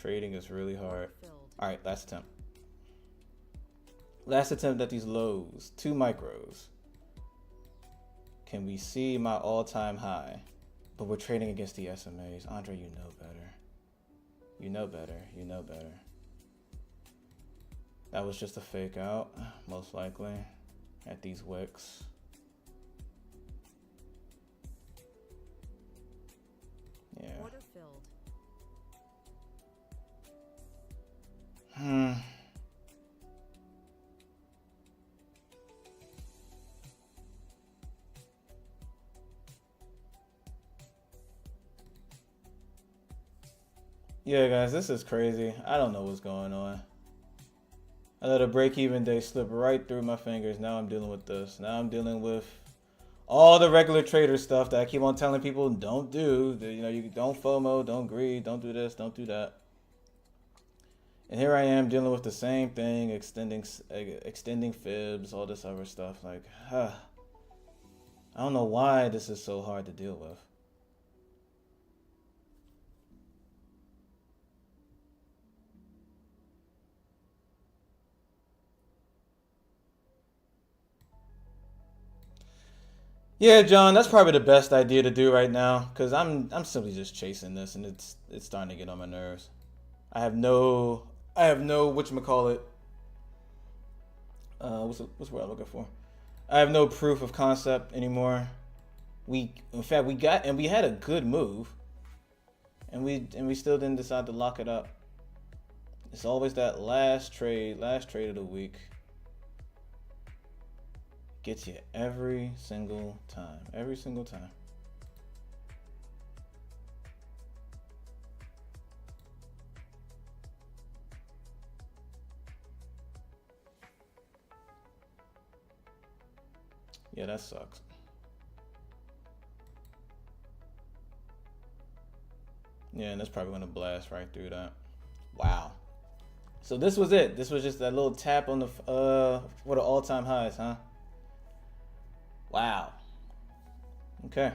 Trading is really hard. All right, last attempt. Last attempt at these lows. 2 micros. Can we see my all-time high? But we're trading against the SMAs. Andre, you know better. You know better. You know better. That was just a fake out, most likely, at these wicks. Yeah. Order filled. Yeah, guys, this is crazy. I don't know what's going on. I let a break-even day slip right through my fingers. Now I'm dealing with this. Now I'm dealing with all the regular trader stuff that I keep on telling people don't do. You know, you don't FOMO, don't greed, don't do this, don't do that. And here I am dealing with the same thing, extending fibs, all this other stuff. Like, I don't know why this is so hard to deal with. Yeah, John, that's probably the best idea to do right now, because I'm simply just chasing this, and it's starting to get on my nerves. I have no whatchamacallit. What's the word I'm looking for? I have no proof of concept anymore. In fact, we had a good move, and we still didn't decide to lock it up. It's always that last trade of the week. Gets you every single time. Every single time. Yeah, that sucks. Yeah, and that's probably going to blast right through that. Wow. So this was it. This was just that little tap on the for the all-time highs, huh? Wow. Okay.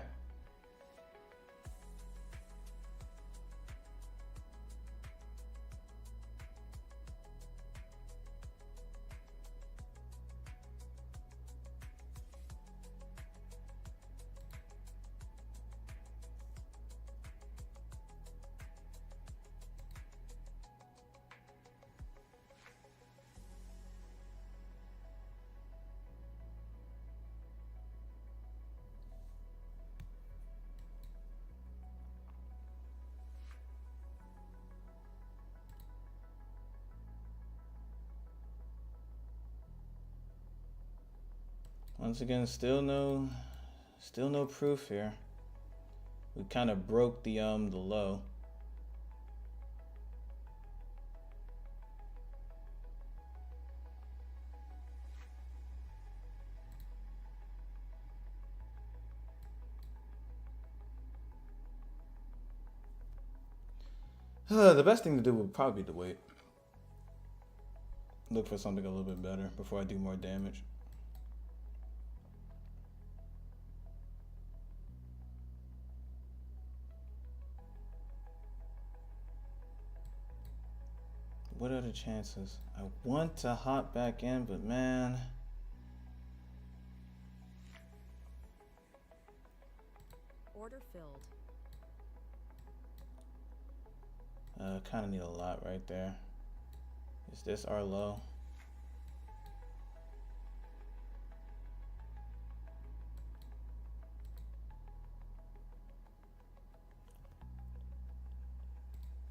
Once again, still no proof here. We kind of broke the low. The best thing to do would probably be to wait. Look for something a little bit better before I do more damage. What are the chances? I want to hop back in, but man. Order filled. Kind of need a lot right there. Is this our low?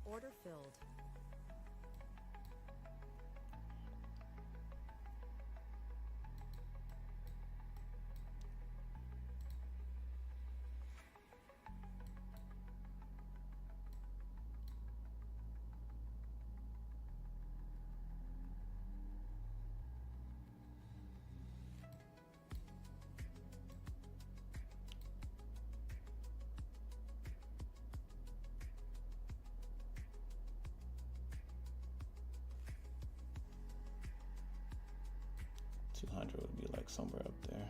Order filled. $200 would be like somewhere up there.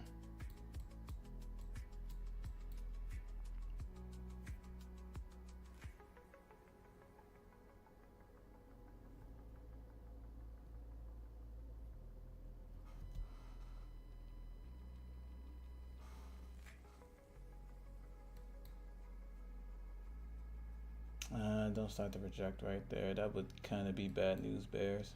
Don't start to reject right there. That would kind of be bad news bears.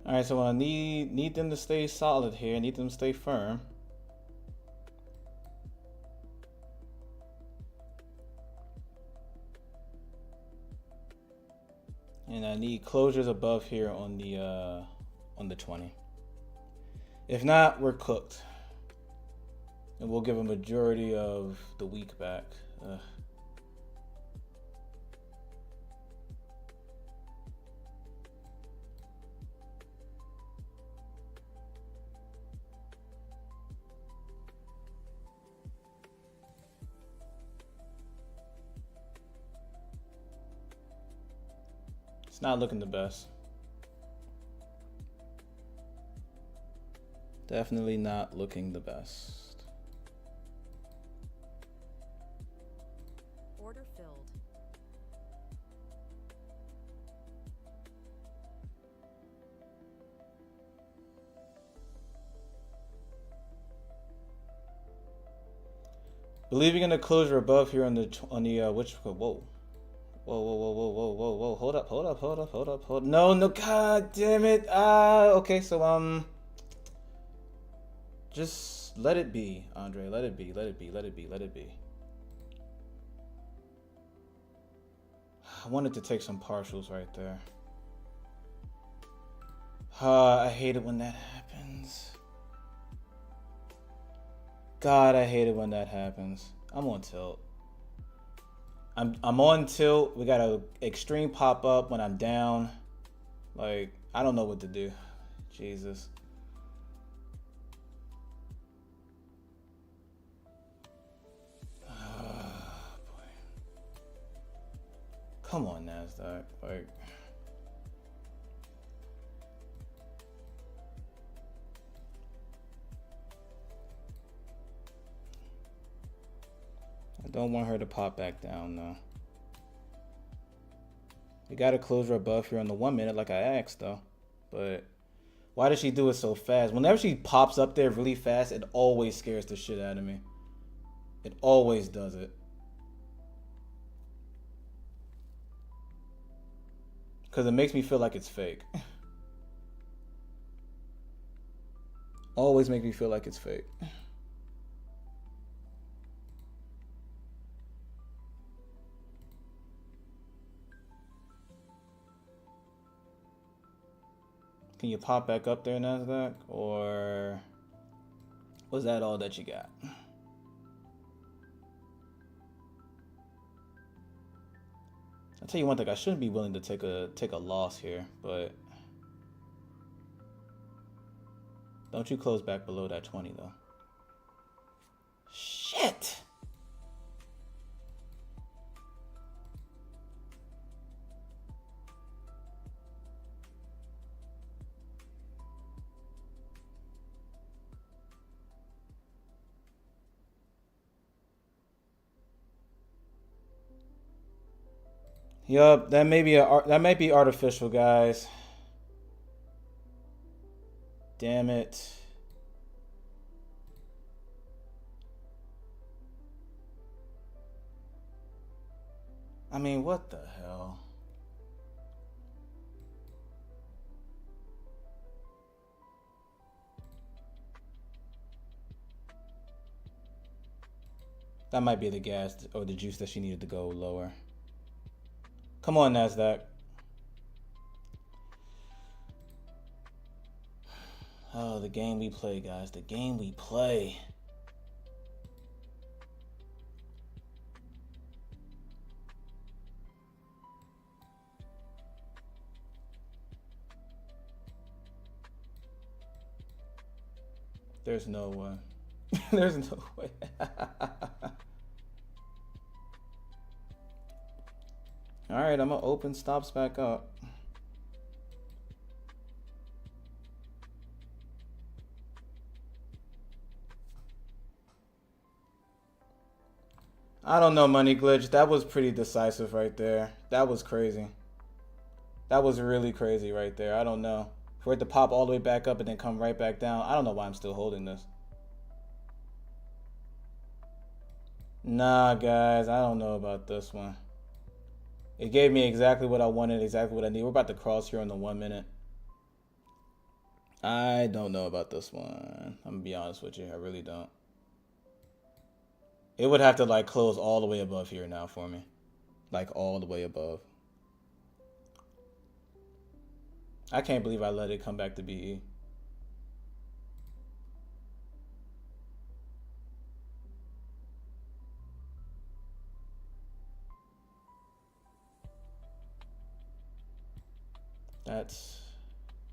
All right, so I need them to stay solid here. I need them to stay firm. And I need closures above here on the 20. If not, we're cooked. And we'll give a majority of the week back. Ugh. It's not looking the best. Definitely not looking the best. Order filled. Believing in the closure above here on the which whoa. Whoa. Hold up. No, god damn it. Okay, so just let it be, Andre. Let it be. I wanted to take some partials right there. I hate it when that happens. God, I hate it when that happens. I'm on tilt. I'm on tilt. We got an extreme pop up when I'm down. Like, I don't know what to do. Jesus. Boy. Come on, NASDAQ. Like, I don't want her to pop back down though. We got a closer above here on the 1 minute like I asked though. But why does she do it so fast? Whenever she pops up there really fast, it always scares the shit out of me. It always does it. Because it makes me feel like it's fake. Always make me feel like it's fake. Can you pop back up there, NASDAQ? Or was that all that you got? I'll tell you one thing, I shouldn't be willing to take a loss here, but don't you close back below that 20 though. Shit! Yup, that may be artificial, guys. Damn it. I mean, what the hell? That might be the gas or the juice that she needed to go lower. Come on, NASDAQ. Oh, the game we play, guys. The game we play. There's no way. There's no way. All right, I'm gonna open stops back up. I don't know, Money Glitch. That was pretty decisive right there. That was crazy. That was really crazy right there. I don't know. For it to pop all the way back up and then come right back down. I don't know why I'm still holding this. Nah, guys. I don't know about this one. It gave me exactly what I wanted, exactly what I need. We're about to cross here in the 1 minute. I don't know about this one. I'm gonna be honest with you. I really don't. It would have to like close all the way above here now for me. Like all the way above. I can't believe I let it come back to BE.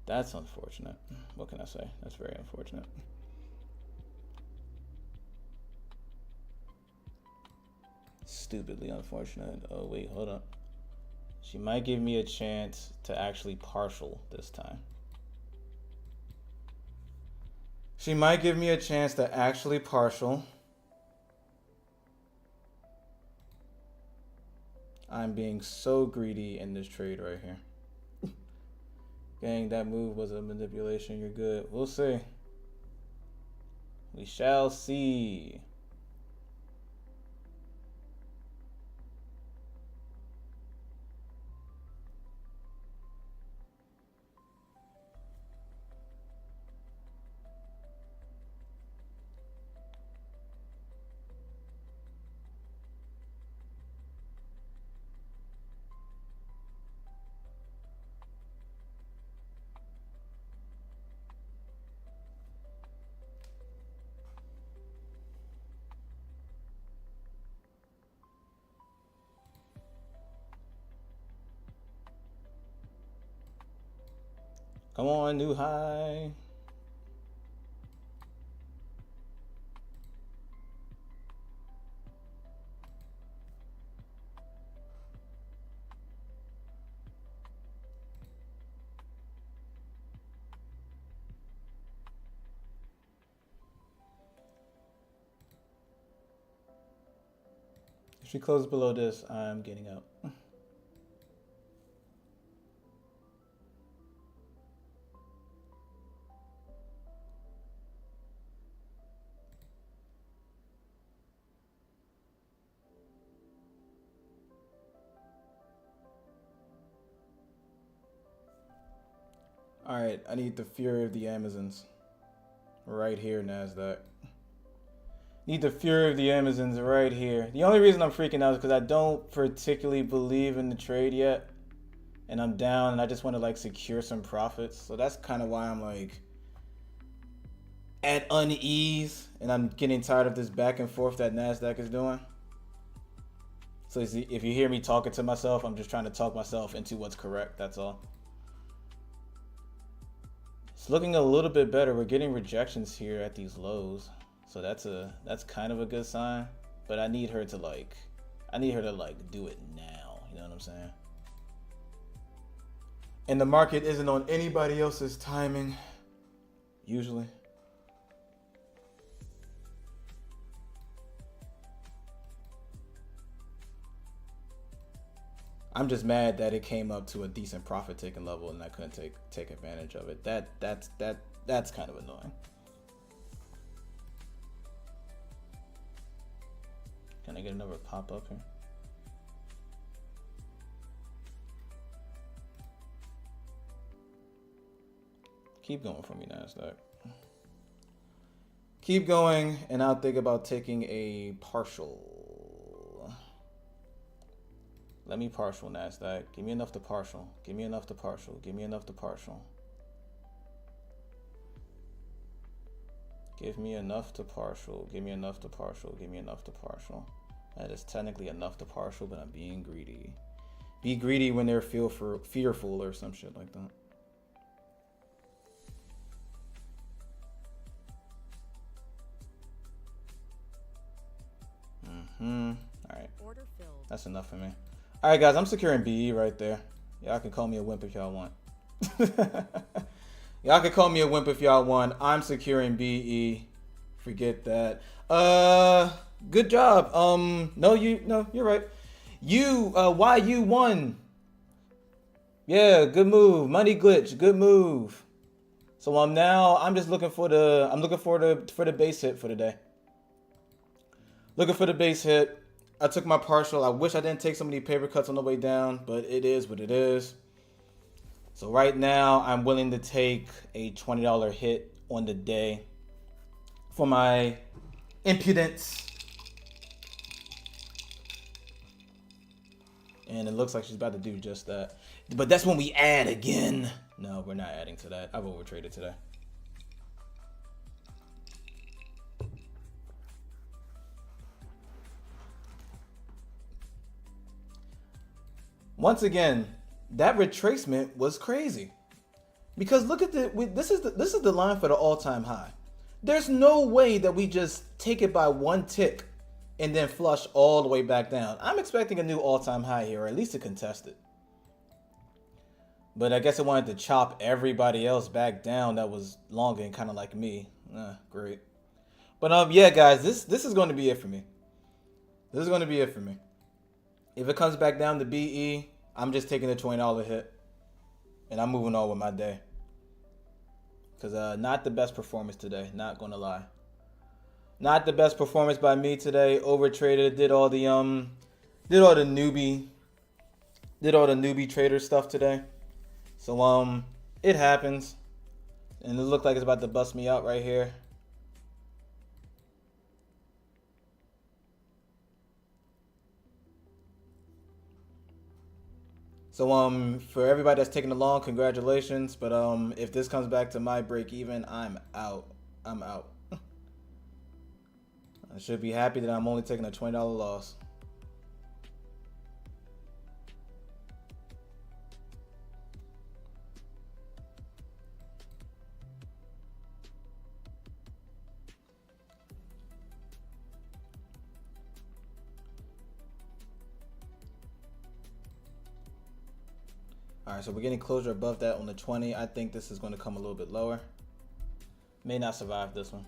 That's unfortunate. What can I say? That's very unfortunate. Stupidly unfortunate. Oh wait, hold up. She might give me a chance to actually partial this time. She might give me a chance to actually partial. I'm being so greedy in this trade right here. Gang, that move was a manipulation. You're good. We'll see. We shall see. Come on, new high. If she closes below this, I'm getting out. All right, I need the Fury of the Amazons. Right here, NASDAQ. Need the Fury of the Amazons right here. The only reason I'm freaking out is because I don't particularly believe in the trade yet. And I'm down and I just want to like secure some profits. So that's kind of why I'm like at unease. And I'm getting tired of this back and forth that NASDAQ is doing. So if you hear me talking to myself, I'm just trying to talk myself into what's correct. That's all. It's looking a little bit better. We're getting rejections here at these lows. So that's kind of a good sign. But I need her to like do it now. You know what I'm saying? And the market isn't on anybody else's timing, usually. I'm just mad that it came up to a decent profit taking level and I couldn't take advantage of it. That's kind of annoying. Can I get another pop up here? Keep going for me, NASDAQ. Keep going, and I'll think about taking a partial. Let me partial, NASDAQ. Give me enough to partial. Give me enough to partial. Give me enough to partial. Give me enough to partial. Give me enough to partial. Give me enough to partial. That is technically enough to partial, but I'm being greedy. Be greedy when they're fearful or some shit like that. All right. Order filled. That's enough for me. All right, guys, I'm securing BE right there. Y'all can call me a wimp if y'all want. Y'all can call me a wimp if y'all want. I'm securing BE. Forget that. Good job. No, you're right. Why you won? Yeah, good move. Money glitch, good move. So I'm just looking for the base hit for the day. Looking for the base hit. I took my partial. I wish I didn't take so many paper cuts on the way down, but it is what it is. So right now, I'm willing to take a $20 hit on the day for my impudence. And it looks like she's about to do just that. But that's when we add again. No, we're not adding to that. I've overtraded today. Once again, that retracement was crazy. Because look at this is the line for the all-time high. There's no way that we just take it by one tick and then flush all the way back down. I'm expecting a new all-time high here, or at least to contest it. But I guess I wanted to chop everybody else back down that was long and kind of like me. Great. But yeah, guys, this is going to be it for me. This is going to be it for me. If it comes back down to BE, I'm just taking the $20 hit. And I'm moving on with my day. Because not the best performance today. Not going to lie. Not the best performance by me today. Overtraded. Did all the newbie trader stuff today. So it happens. And it looked like it's about to bust me out right here. So for everybody that's taking along, congratulations. But if this comes back to my break even, I'm out. I'm out. I should be happy that I'm only taking a $20 loss. All right, so we're getting closure above that on the 20. I think this is going to come a little bit lower. May not survive this one.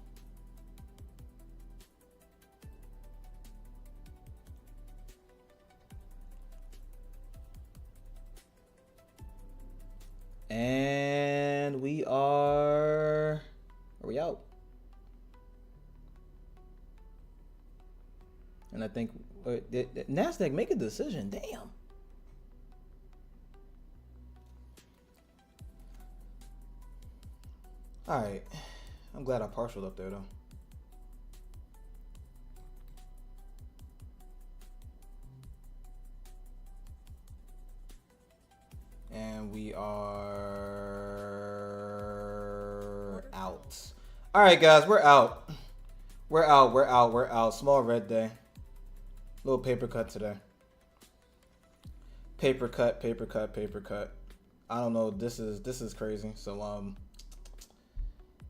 And we are we out? And I think NASDAQ make a decision. Damn. All right. I'm glad I partialed up there though. And we are out. All right, guys, we're out. We're out. Small red day. Little paper cut today. Paper cut. I don't know. This is crazy. So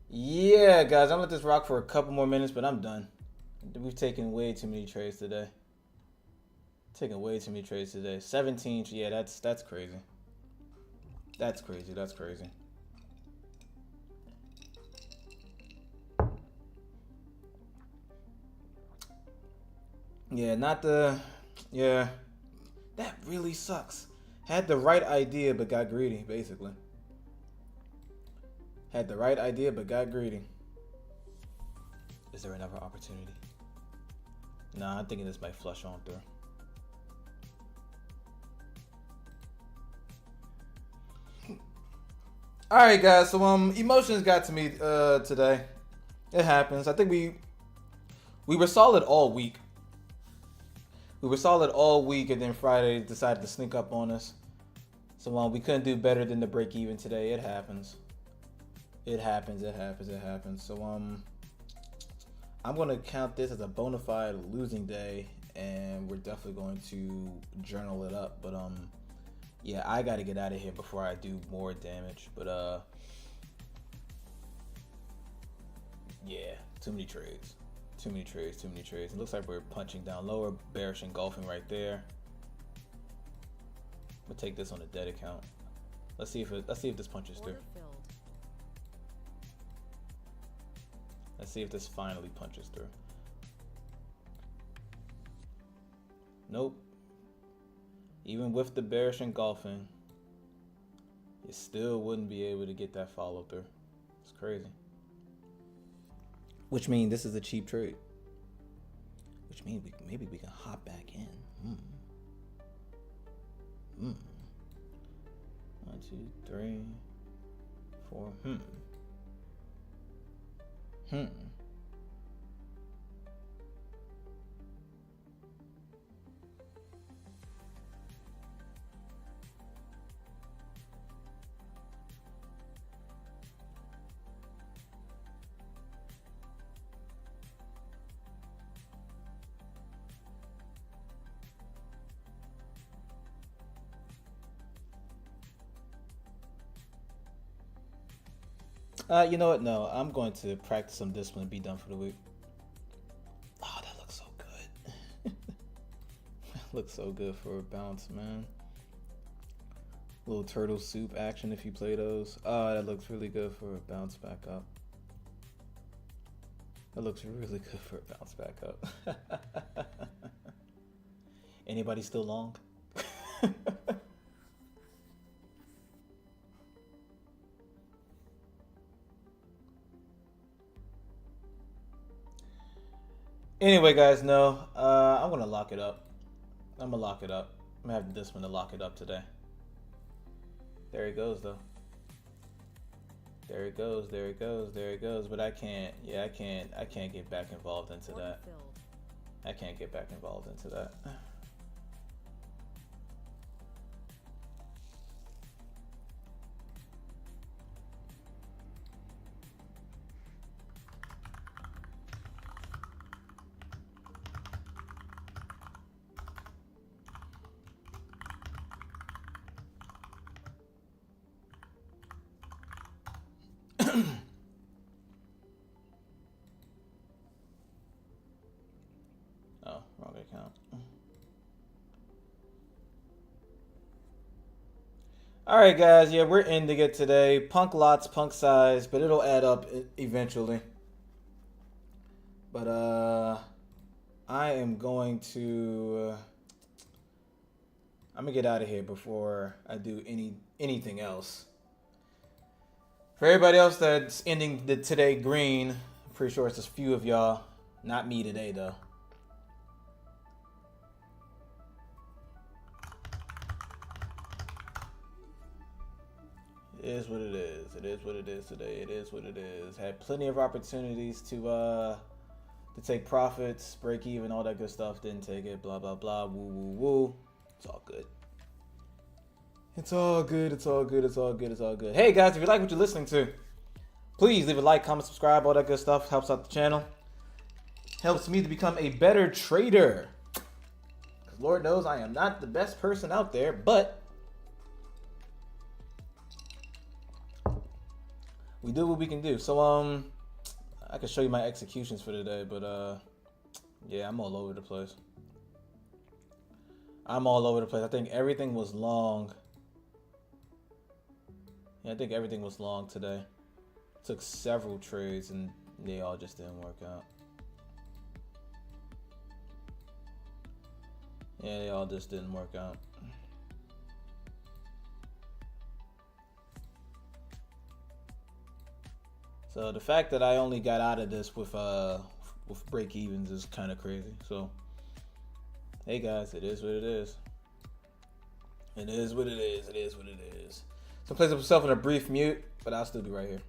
yeah, guys, I'm gonna let this rock for a couple more minutes, but I'm done. We've taken way too many trades today. 17. Yeah, that's crazy. That's crazy. Yeah, that really sucks. Had the right idea, but got greedy, basically. Had the right idea, but got greedy. Is there another opportunity? Nah, I'm thinking this might flush on through. All right, guys. So emotions got to me today. It happens. I think we were solid all week. And then Friday decided to sneak up on us. So we couldn't do better than the break even today. It happens. It happens. So I'm gonna count this as a bona fide losing day, and we're definitely going to journal it up. But yeah, I got to get out of here before I do more damage. But yeah, too many trades. It looks like we're punching down lower, bearish engulfing right there. We'll take this on a dead account. Let's see if this punches through. Let's see if this finally punches through. Nope. Even with the bearish engulfing, you still wouldn't be able to get that follow through. It's crazy. Which means this is a cheap trade. Which means maybe we can hop back in. 2, 3, 4. You know what? No, I'm going to practice some discipline and be done for the week. Oh, that looks so good. Looks so good for a bounce, man. Little turtle soup action if you play those. Oh, that looks really good for a bounce back up. That looks really good for a bounce back up. Anybody still long? Anyway, guys, no. I'm gonna lock it up. I'm gonna lock it up. I'm gonna have this one to lock it up today. There he goes, though. There it goes. There it goes. There it goes. But I can't. Yeah, I can't. I can't get back involved into that. I can't get back involved into that. Oh, wrong account. All right, guys. Yeah, we're ending it today. Punk lots, punk size, but it'll add up eventually. But I am going to. I'm gonna get out of here before I do anything else. For everybody else that's ending the today green, I'm pretty sure it's just a few of y'all. Not me today, though. It is what it is. It is what it is today. It is what it is. Had plenty of opportunities to take profits, break even, all that good stuff. Didn't take it. Blah blah blah. Woo woo woo. It's all good. It's all good. It's all good. It's all good. It's all good. Hey guys, if you like what you're listening to, please leave a like, comment, subscribe. All that good stuff helps out the channel. Helps me to become a better trader. Because Lord knows I am not the best person out there, but we do what we can do. So I can show you my executions for today, but yeah, I'm all over the place. I'm all over the place. I think everything was long. Yeah, I think everything was long today. Took several trades and they all just didn't work out. Yeah, they all just didn't work out. So the fact that I only got out of this with break evens is kind of crazy. So hey guys, it is what it is. It is what it is. It is what it is. So place myself in a brief mute, but I'll still be right here.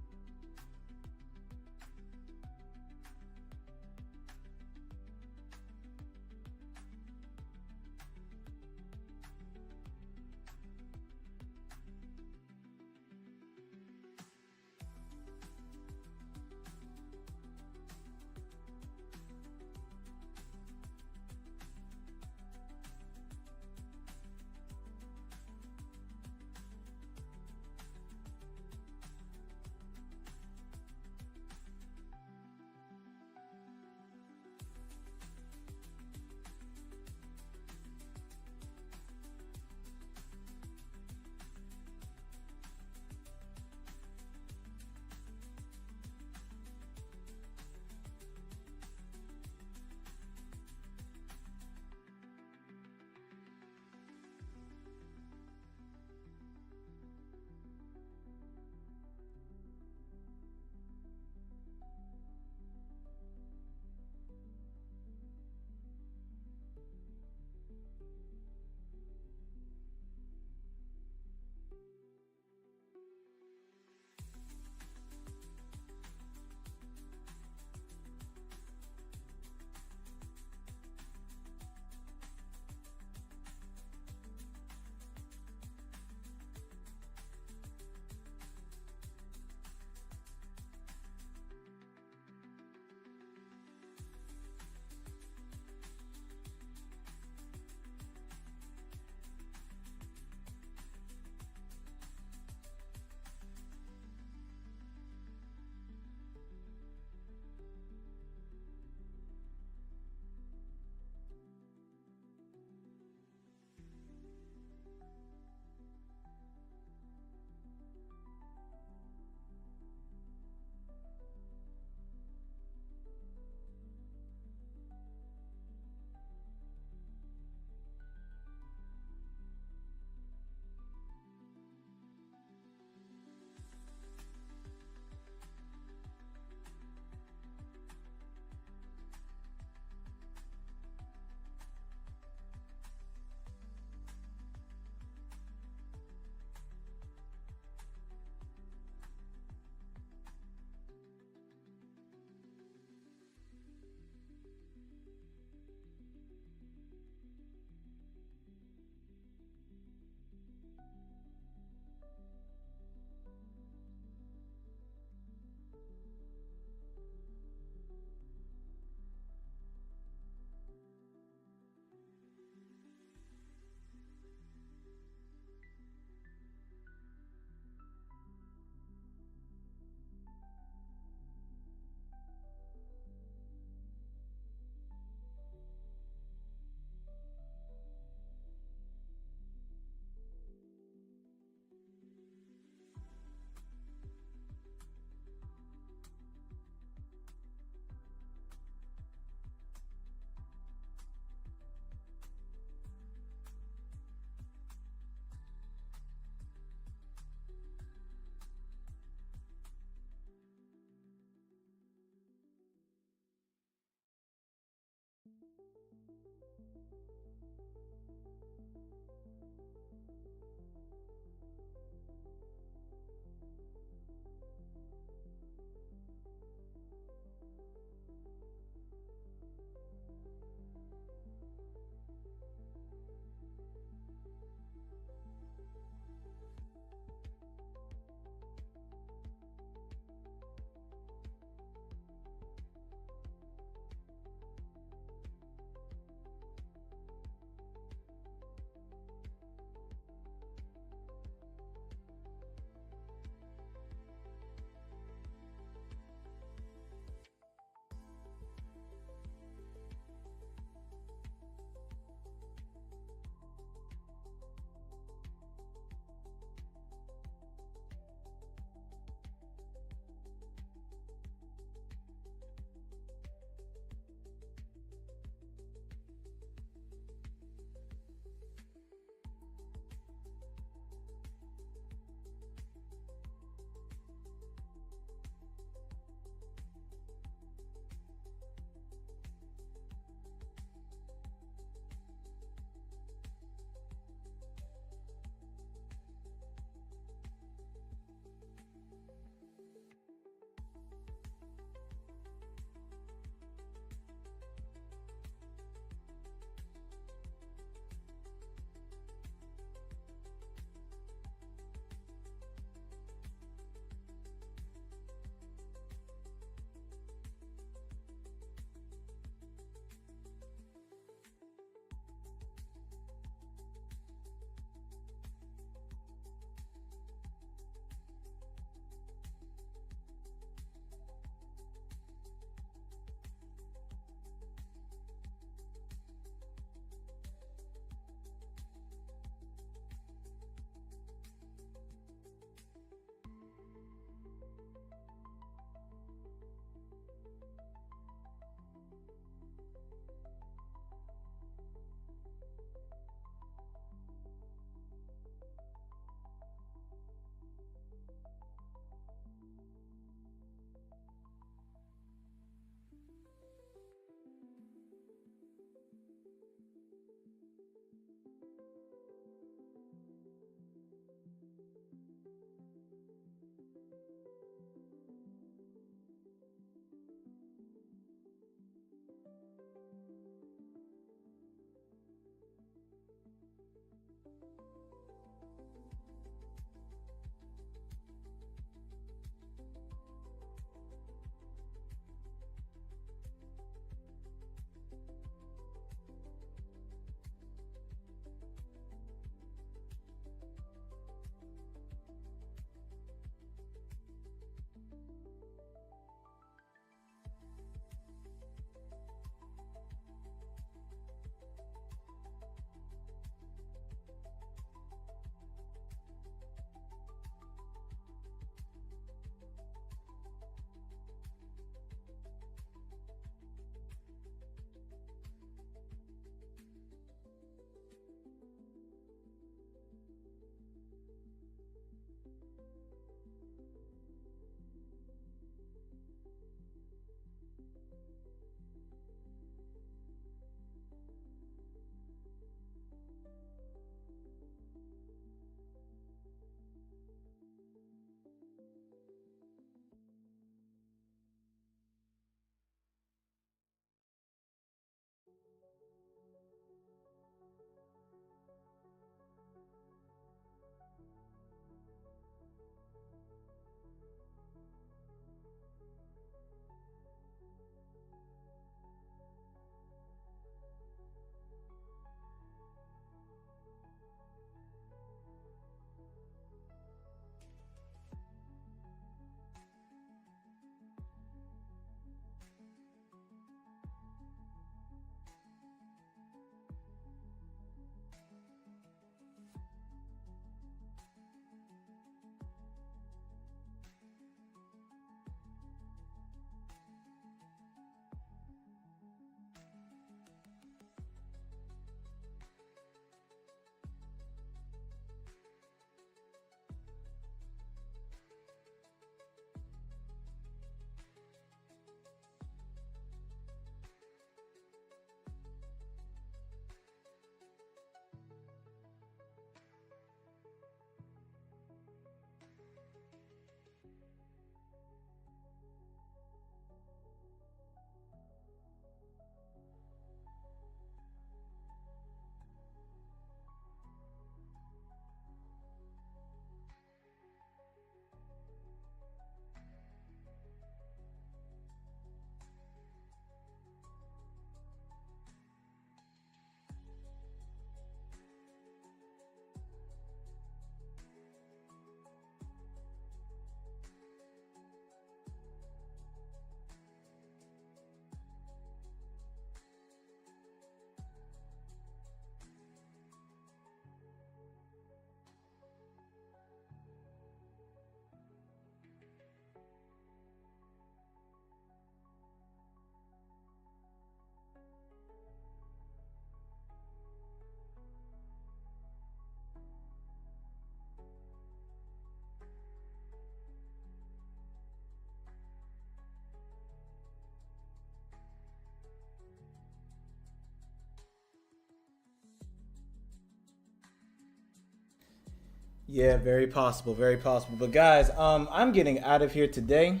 Yeah, very possible, very possible. But guys, I'm getting out of here today.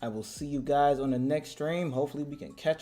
I will see you guys on the next stream. Hopefully we can catch